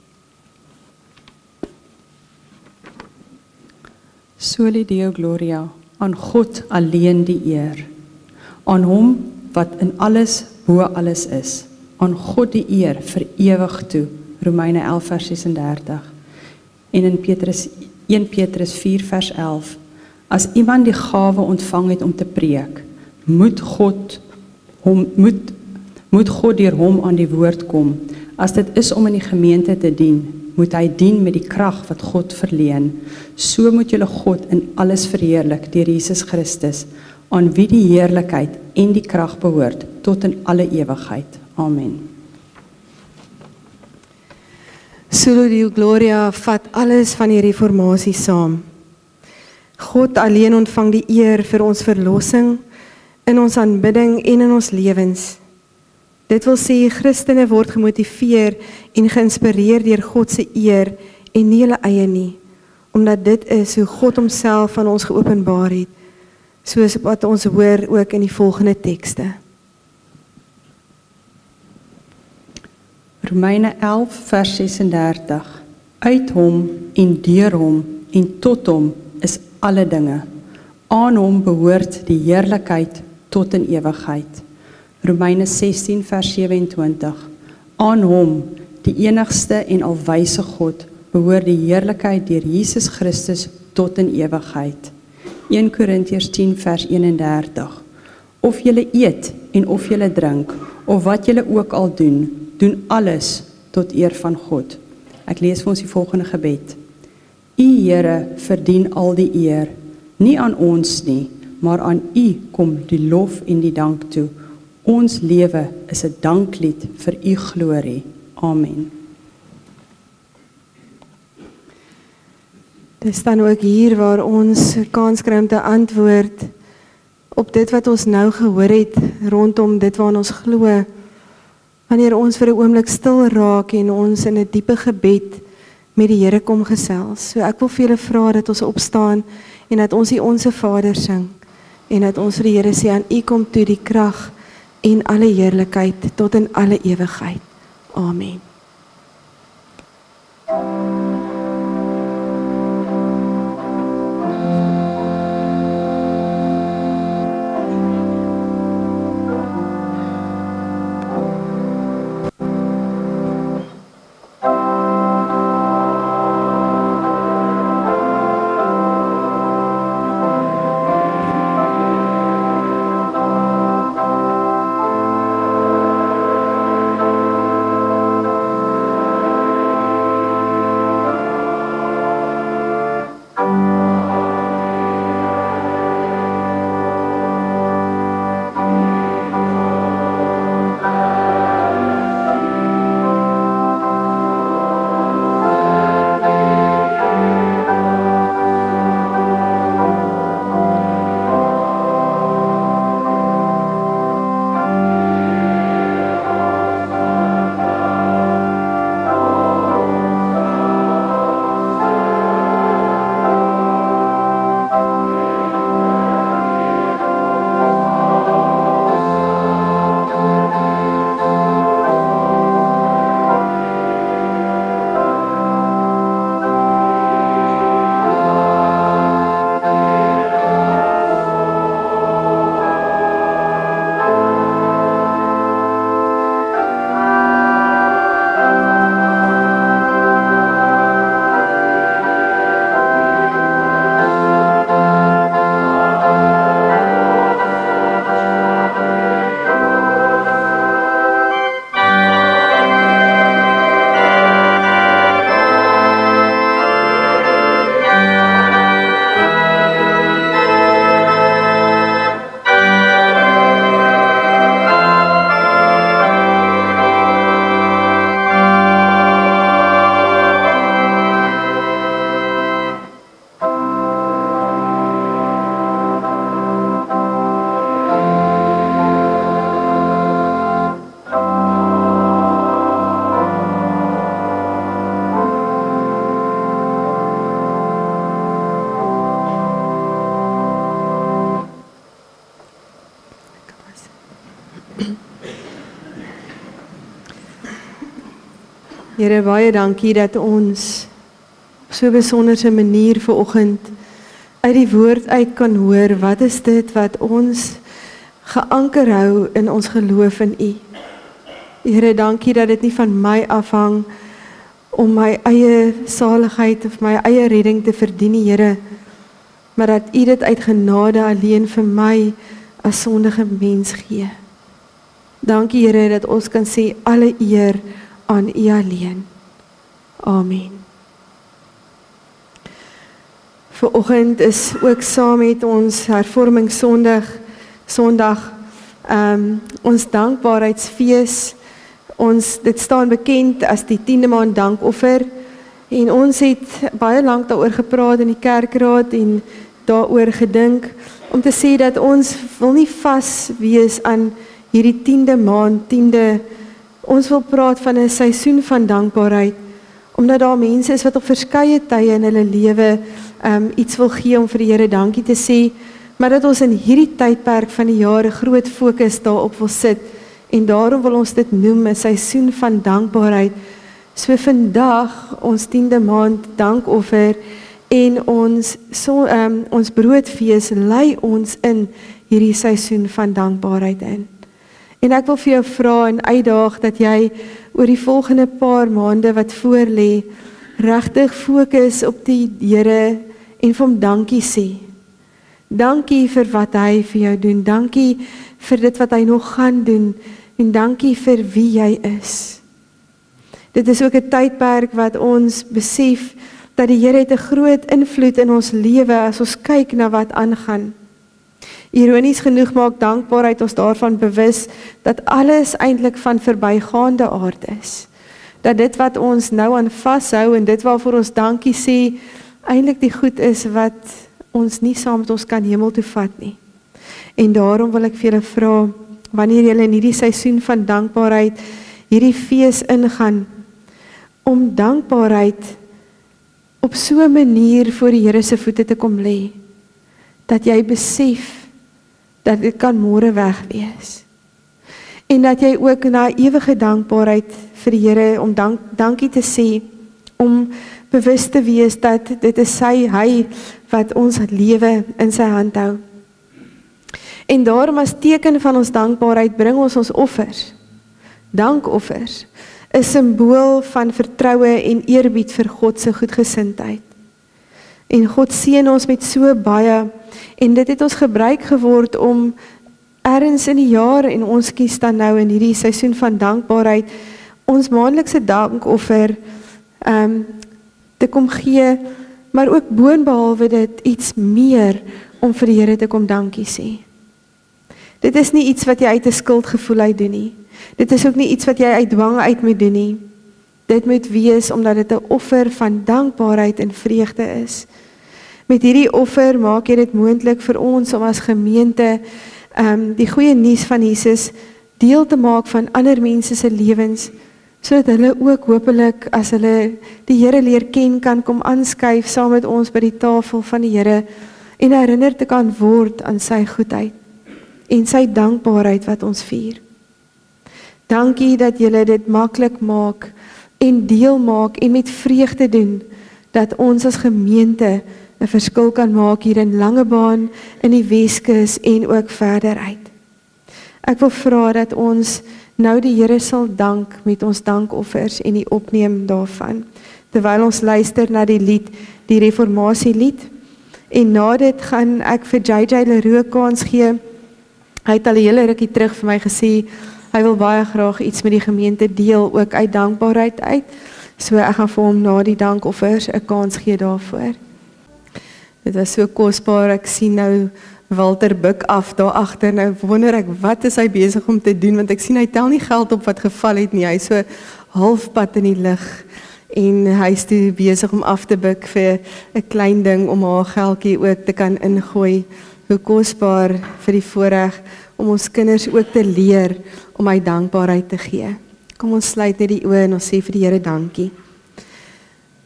Soli Deo Gloria, aan God alleen die eer, aan hom wat in alles bo alles is, aan God die eer vir ewig toe, Romeine 11 vers 36, en in 1 Petrus 4 vers 11, as iemand die gawe ontvang het om te preek, moet God deur hom aan die woord kom. As dit is om in die gemeente te dien, moet hy dien met die krag wat God verleen. So moet julle God in alles verheerlik deur Jesus Christus, aan wie die heerlikheid en die krag behoort tot in alle ewigheid. Amen. Solo Deo Gloria vat alles van die reformatie saam. God alleen ontvang die eer vir ons verlossing, in ons aanbidding en in ons lewens. Dit wil sê, Christene word gemotiveer en geïnspireer deur God se eer en nie hulle eie nie, omdat dit is hoe God homself aan ons geopenbaar het, soos wat ons hoor ook in die volgende tekste. Romeine 11 vers 36, uit hom en deur hom en tot hom is alle dinge. Aan hom behoort die heerlikheid tot in ewigheid. Romeine 16 vers 27, aan hom, die enigste en alwyse God, behoort die heerlikheid deur Jesus Christus tot in ewigheid. 1 Korintiërs 10 vers 31, of julle eet en of julle drink, of wat julle ook al doen, doen alles tot eer van God. Ek lees vir ons die volgende gebed. U Here verdien al die eer, nie aan ons nie, maar aan U kom die lof en die dank toe. Ons lewe is 'n danklied vir U glorie. Amen. Dit staan ook hier waar ons kans kry om te antwoord op dit wat ons nou gehoor het rondom dit waarna ons glo. Wanneer ons vir 'n oomblik stil raak en ons in 'n diepe gebed met die Here kom gesels. So ek wil vir julle vra dat ons opstaan en dat ons die Onse Vader sing en dat ons vir die Here sê, aan U kom toe die krag en alle heerlikheid tot in alle ewigheid. Amen. Here, baie dankie dat ons op so 'n besonderse manier vanoggend uit die woord uit kan hoor, wat is dit wat ons geanker hou in ons geloof in U. Here, dankie dat dit nie van my afhang om my eie saligheid of my eie redding te verdien, Here, maar dat U dit uit genade alleen vir my as sondige mens gee. Dankie, Here, dat ons kan sê alle eer aan U alleen. Amen. Vanoggend is ook saam met ons hervorming Sondag ons dankbaarheidsfees. Dit staan bekend as die 10de maand dankoffer en ons het baie lank daaroor gepraat in die kerkraad en daaroor gedink om te sê dat ons wil nie vas wees aan hierdie 10de maand, ons wil praat van 'n seisoen van dankbaarheid, omdat daar mense is wat op verskeie tye in hulle lewe iets wil gee om vir die Here dankie te sê, maar dat ons in hierdie tydperk van die jaar 'n groot fokus daarop wil sit, en daarom wil ons dit noem 'n seisoen van dankbaarheid. So vandag, ons 10de maand dankoffer, en ons broodfees lei ons in hierdie seisoen van dankbaarheid in. En ek wil vir jou vra en uitdaag dat jy oor die volgende paar maande wat voor lê, regtig fokus op die Here en vir hom dankie sê. Dankie vir wat hy vir jou doen, dankie vir dit wat hy nog gaan doen, en dankie vir wie jy is. Dit is ook 'n tydperk wat ons besef dat die Here het 'n groot invloed in ons lewe as ons kyk na wat aangaan. Ironies genoeg maak dankbaarheid ons daarvan bewus dat alles eintlik van verbygaande aard is. Dat dit wat ons nou aan vashou en dit waarvoor ons dankie sê, eintlik die goed is wat ons nie saam met ons kan hemel toe vat nie. En daarom wil ek vir julle vra, wanneer julle in hierdie seisoen van dankbaarheid hierdie fees ingaan, om dankbaarheid op so 'n manier voor die Here se voete te kom lê, dat jy besef dat dit kan môre weg wees. En dat jy ook na ewige dankbaarheid vir die Here om dankie te sê, om bewus te wees dat dit is hy wat ons lewe in sy hand hou. En daarom as teken van ons dankbaarheid bring ons offers. Dankoffers, 'n simbool van vertroue en eerbied vir God se goedgesindheid. En God seën ons met so baie, en dit het ons gebruik geword om ergens in die jaar, en ons kies dan nou in hierdie seisoen van dankbaarheid, ons maandelikse dankoffer te kom gee, maar ook boonbehalwe dit iets meer om vir die Here te kom dankie sê. Dit is nie iets wat jy uit 'n skuldgevoel uit doen nie. Dit is ook nie iets wat jy uit dwang uit moet doen nie. Dit moet wees omdat dit 'n offer van dankbaarheid en vreugde is. Met hierdie offer maak jy dit moontlik vir ons om as gemeente die goeie nuus van Jesus deel te maak van ander mense se lewens, sodat hulle ook hopelik as hulle die Here leer ken kan kom aanskuif saam met ons by die tafel van die Here en herinner te kan word aan sy goedheid en sy dankbaarheid wat ons vier. Dankie dat julle dit maklik maak en deel maak en met vreugde doen, dat ons as gemeente 'n verskil kan maak hier in Langebaan, in die Weskus en ook verder uit. Ek wil vra dat ons nou die Here sal dank met ons dankoffers en die opneem daarvan, terwyl ons luister na die lied, die reformasielied, en na dit gaan ek vir JJ Leroux kans gee. Hy het al 'n hele rukkie terug vir my gesê, hy wil baie graag iets met die gemeente deel, ook uit dankbaarheid uit, so ek gaan vir hom na die dankoffers 'n kans gee daarvoor. Dit was so kosbaar, ek sien nou Walter buk af daar agter, nou wonder ek, wat is hy besig om te doen, want ek sien hy tel nie geld op wat geval het nie, hy is so halfpad in die lug, en hy is toe besig om af te buk vir 'n klein ding om haar geldjie ook te kan ingooi. Hoe kosbaar vir die voorreg om ons kinders ook te leer om hy dankbaarheid te gee. Kom ons sluit net die oë en ons sê vir die Here dankie.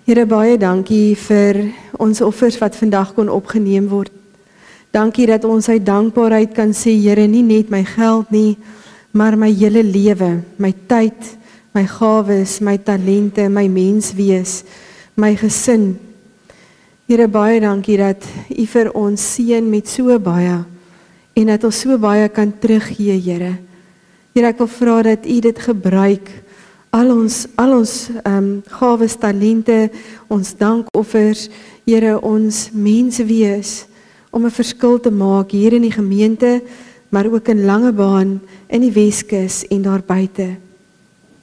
Here, baie dankie vir ons offers wat vandag kon opgeneem word. Dankie dat ons uit dankbaarheid kan sê, Here, nie net my geld nie, maar my hele lewe, my tyd, my gawes, my talente, my menswees, my gesin. Here, baie dankie dat U vir ons seën met so baie en dat ons so baie kan teruggee, Here. Here, ek wil vra dat U dit gebruik, al ons gawes, talente, ons dankoffers, Here, ons menswees, om 'n verskil te maak hier in die gemeente, maar ook in Langebaan, in die Weskus en daar buite.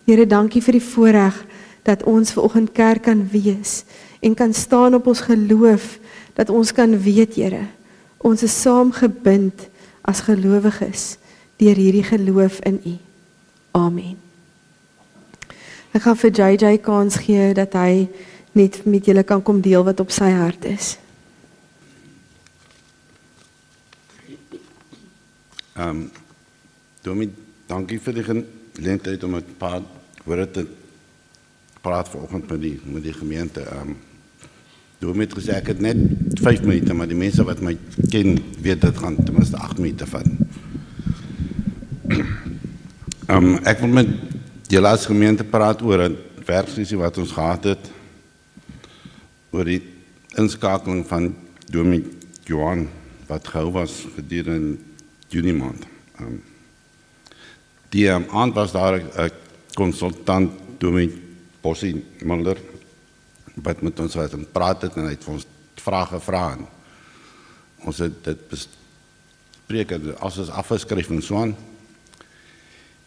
Here, dankie vir die voorreg dat ons vanoggend kerk kan wees en kan staan op ons geloof, dat ons kan weet, Here, ons is saamgebind as gelowiges deur hierdie geloof in U. Amen. Ek gaan vir JJ kans gee dat hy net met julle kan kom deel wat op sy hart is. Dominee, dankie vir die geleentheid om 'n paar woorde te praat vanoggend met die gemeente. Dominee het gesê ek het net 5 minute, maar die mense wat my ken, weet dit gaan ten minste 8 minute vat. Ek wil met julle as gemeente praat oor 'n werksessie wat ons gehad het, oor die inskakeling van Dominee Johan, wat gehou was gedurende Junie maand. Die aand was daar 'n consultant, Dominee Bossie Mulder, wat met ons was en praat het, en hy het vir ons vrae gevra. En ons het dit bespreek, as ons afgeskryf en so aan.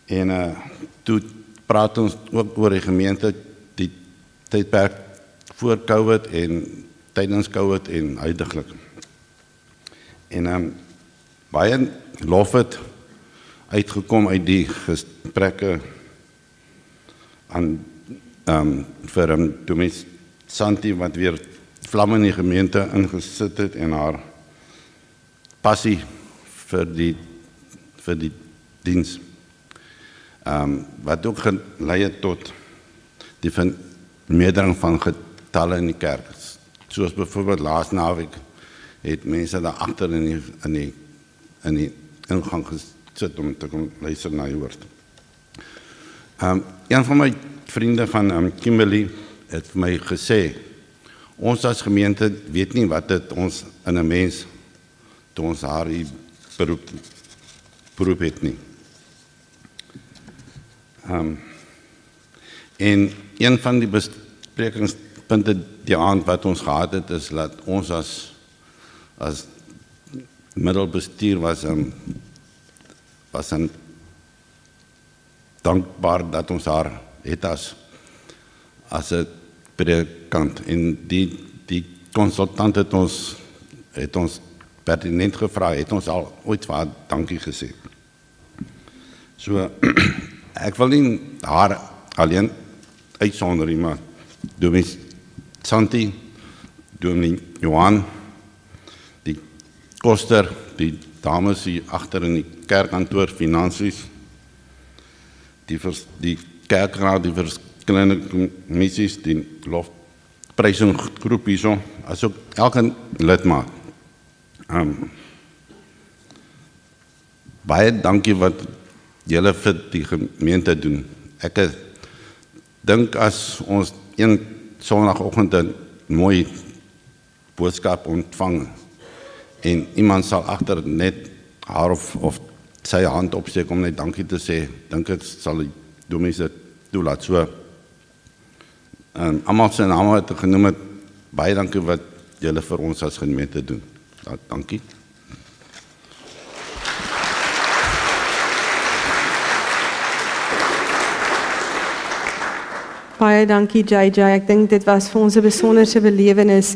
En toe praat ons ook oor die gemeente, die tydperk voor COVID en tydens COVID en huidiglik. En baie lof het uitgekom uit die gesprekke aan vir Dominee Santi, wat weer vlam in die gemeente ingesit het en haar passie vir die diens. Wat ook gelei het tot die vermeerdering van getalle in die kerk. Soos byvoorbeeld laas naweek het mense daar agter in die ingang gesit om te kom luister na die woord. Een van my vriende van Kimberley het vir my gesê, ons as gemeente weet nie wat dit ons in 'n mens toe ons haar beroep het nie. En een van die besprekingspunte die aand wat ons gehad het, is dat ons as middelbestuur was dankbaar dat ons haar het as 'n predikant. En die consultant het ons pertinent gevra, het ons al ooit vir haar dankie gesê. So, ek wil nie haar alleen uitsonder nie, maar Dominee Santi, Dominee Johan, die koster, die dames hier agter in die kerkkantoor, finansies, die kerkraad, die verskillende kommissies, die lofprysinggroep hierso, asook elke lidmaat. Baie dankie wat julle vir die gemeente doen. Ek dink as ons een sonnagoggend 'n mooi boodskap ontvang en iemand sal agter net haar of sy hand opsteek om net dankie te sê, dink ek sal die dominees dit toelaat. So, almal se name wat ek genoem het, baie dankie wat julle vir ons as gemeente doen. Dankie. Baie dankie JJ, ek dink dit was vir ons 'n besonderse belewenis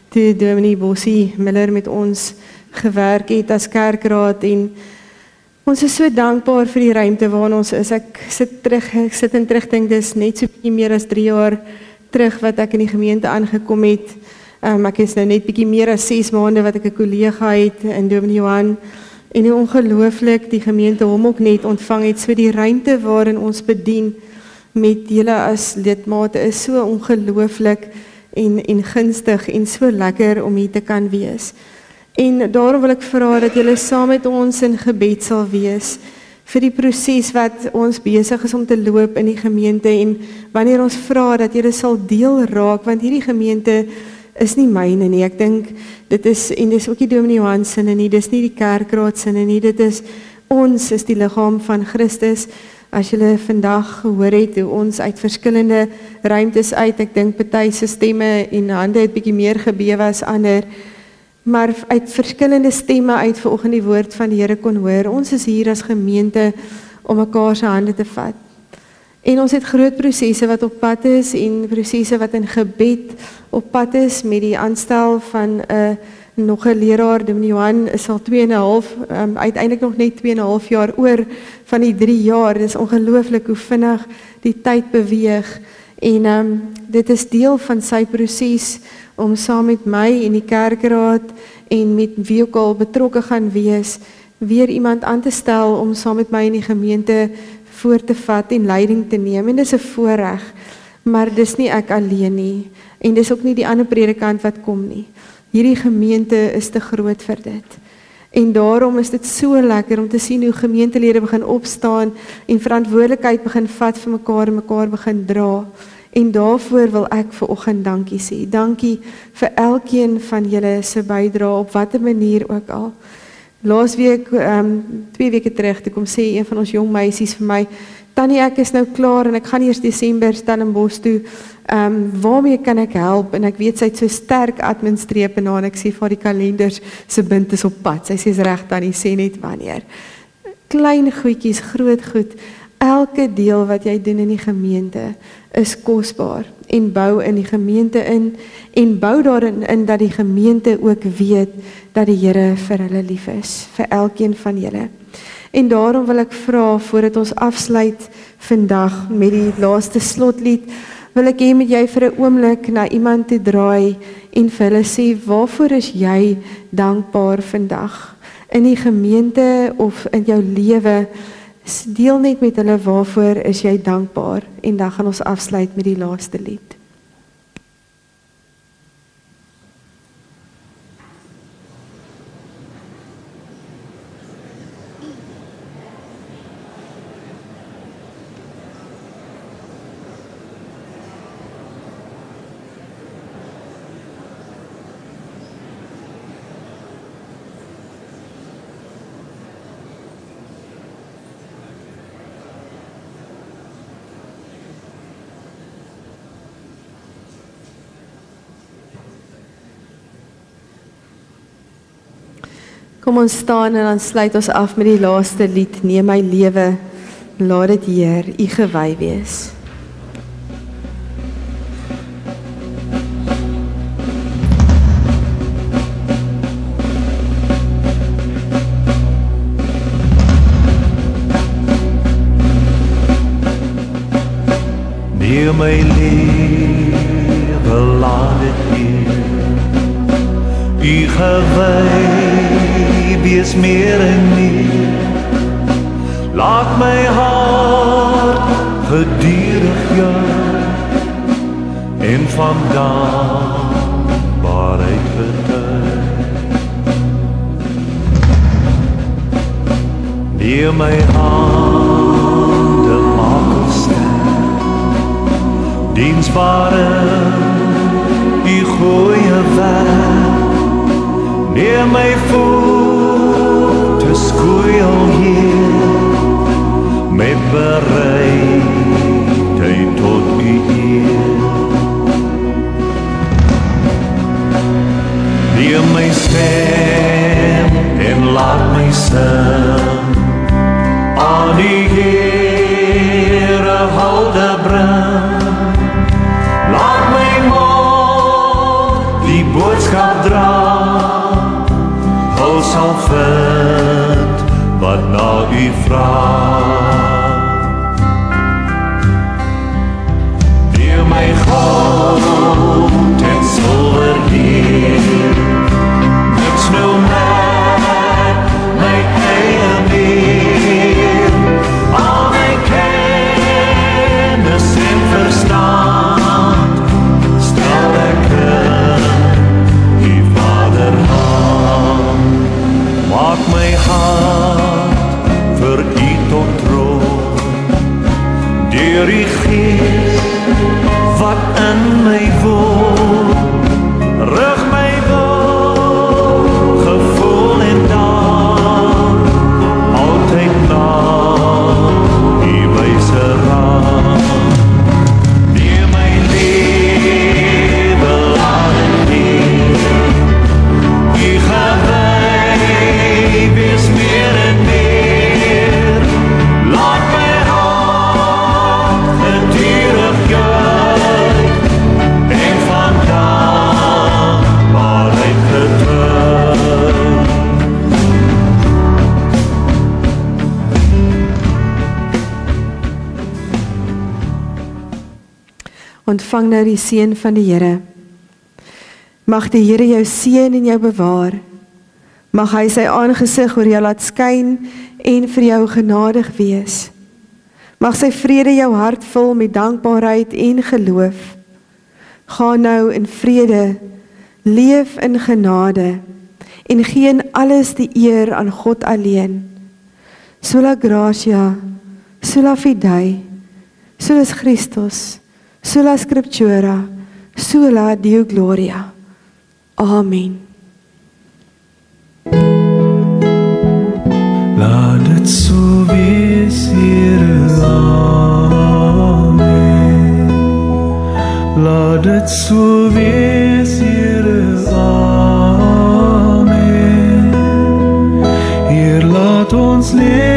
toe Dominee Bossie Miller met ons gewerk het as kerkraad, en ons is so dankbaar vir die ruimte waarin ons is. Ek sit en terugdink, dis net so bietjie meer as 3 jaar terug wat ek in die gemeente aangekom het. Ek is nou net bietjie meer as 6 maande wat ek 'n kollega het in Dominee Johan, en hoe ongelooflik die gemeente hom ook net ontvang het. So die ruimte waarin ons bedien met julle as lidmate is so ongelooflik en gunstig en so lekker om hier te kan wees. En daarom wil ek vra dat julle saam met ons in gebed sal wees vir die proses wat ons besig is om te loop in die gemeente en wanneer ons vra dat Here sal deel raak, want hierdie gemeente is nie myne nie. Ek dink dit is, en dis ook nie Dominee Johan sinne nie, dis nie die kerkraad sinne nie, dit is ons is die liggaam van Christus. As julle vandag gehoor het hoe ons uit verskillende ruimtes uit, ek dink party se stemme en hande het bietjie meer gebewe as ander, maar uit verskillende stemme uit vanoggend die woord van die Here kon hoor. Ons is hier as gemeente om mekaar se hande te vat. En ons het groot prosesse wat op pad is en prosesse wat in gebed op pad is met die aanstel van nog 'n leraar. Dominee Johan is al 2,5 uiteindelik nog net 2,5 jaar oor van die 3 jaar. Dit is ongelooflik hoe vinnig die tyd beweeg en dit is deel van sy proses om saam met my en die kerkraad en met wie ook al betrokke gaan wees, weer iemand aan te stel om saam met my in die gemeente voor te vat en leiding te neem. En dis 'n voorreg, maar dis nie ek alleen nie en dis ook nie die ander predikant wat kom nie. Hierdie gemeente is te groot vir dit. En daarom is dit so lekker om te sien hoe gemeentelede begin opstaan en verantwoordelikheid begin vat vir mekaar en mekaar begin dra. En daarvoor wil ek vanoggend dankie sê. Dankie vir elkeen van julle se bydrae op watter manier ook al. Laasweek, 2 weke terug, toe kom sê een van ons jong meisies vir my, Tannie, ek is nou klaar en ek gaan eers Desember Stellenbosch toe. Waarmee kan ek help? En ek weet sy het so sterk adminstrepe na en ek sê vir die kalenders se bind is op pad. Sy sê is reg Tannie, sê net wanneer. Klein goedjies, groot goed. Elke deel wat jy doen in die gemeente is kosbaar en bou in die gemeente in en bou daarin in dat die gemeente ook weet dat die Here vir hulle lief is, vir elkeen van julle. En daarom wil ek vra, voordat ons afsluit vandag met die laaste slotlied, wil ek hê met jy vir 'n oomblik na iemand te draai en vir hulle sê, waarvoor is jy dankbaar vandag? In die gemeente of in jou lewe, deel net met hulle waarvoor is jy dankbaar en dan gaan ons afsluit met die laaste lied. Kom ons staan en dan sluit ons af met die laaste lied, Neem my lewe, laat dit Heer, U gewy wees. Neem my lewe, laat dit Heer, U gewy wees meer en meer. Laat my hart gedurig juig en van dankbaarheid getuig. Neem my hande, maak ons sterk, diensbaar in U goeie werk. Neem my voete, skoei hier, met bereidheid tot U eer. Neem my stem en laat my sing, aan die Here hulde bring. Laat my mond die boodskap dra, sal vind wat na U vraag. Neem my goud en silwer Heer, niks nou met my eie meer. Al my kennis en verstand stel ek in U Vaderhand. Maak my hart vir U tot die gees wat in my woon, rig my wil, gevoel en dan, altyd na die wyse raad. Neem my lewe, laat het neer, die gewy, wees meer en meer, laat my hart gedurig juig, en vandaan waaruit getuig. Ontvang nou die seën van die Here. Mag die Here jou seën en jou bewaar. Mag hy sy aangesig oor jou laat skyn en vir jou genadig wees. Mag sy vrede jou hart vul met dankbaarheid en geloof. Ga nou in vrede, leef in genade en gee in alles die eer aan God alleen. Sola gratia, sola fidei, sola Christus, sola scriptura, sola Deo gloria. Amen. Laat het so wees, Here, amen. Laat het so wees, Here, amen. Heer, laat ons leef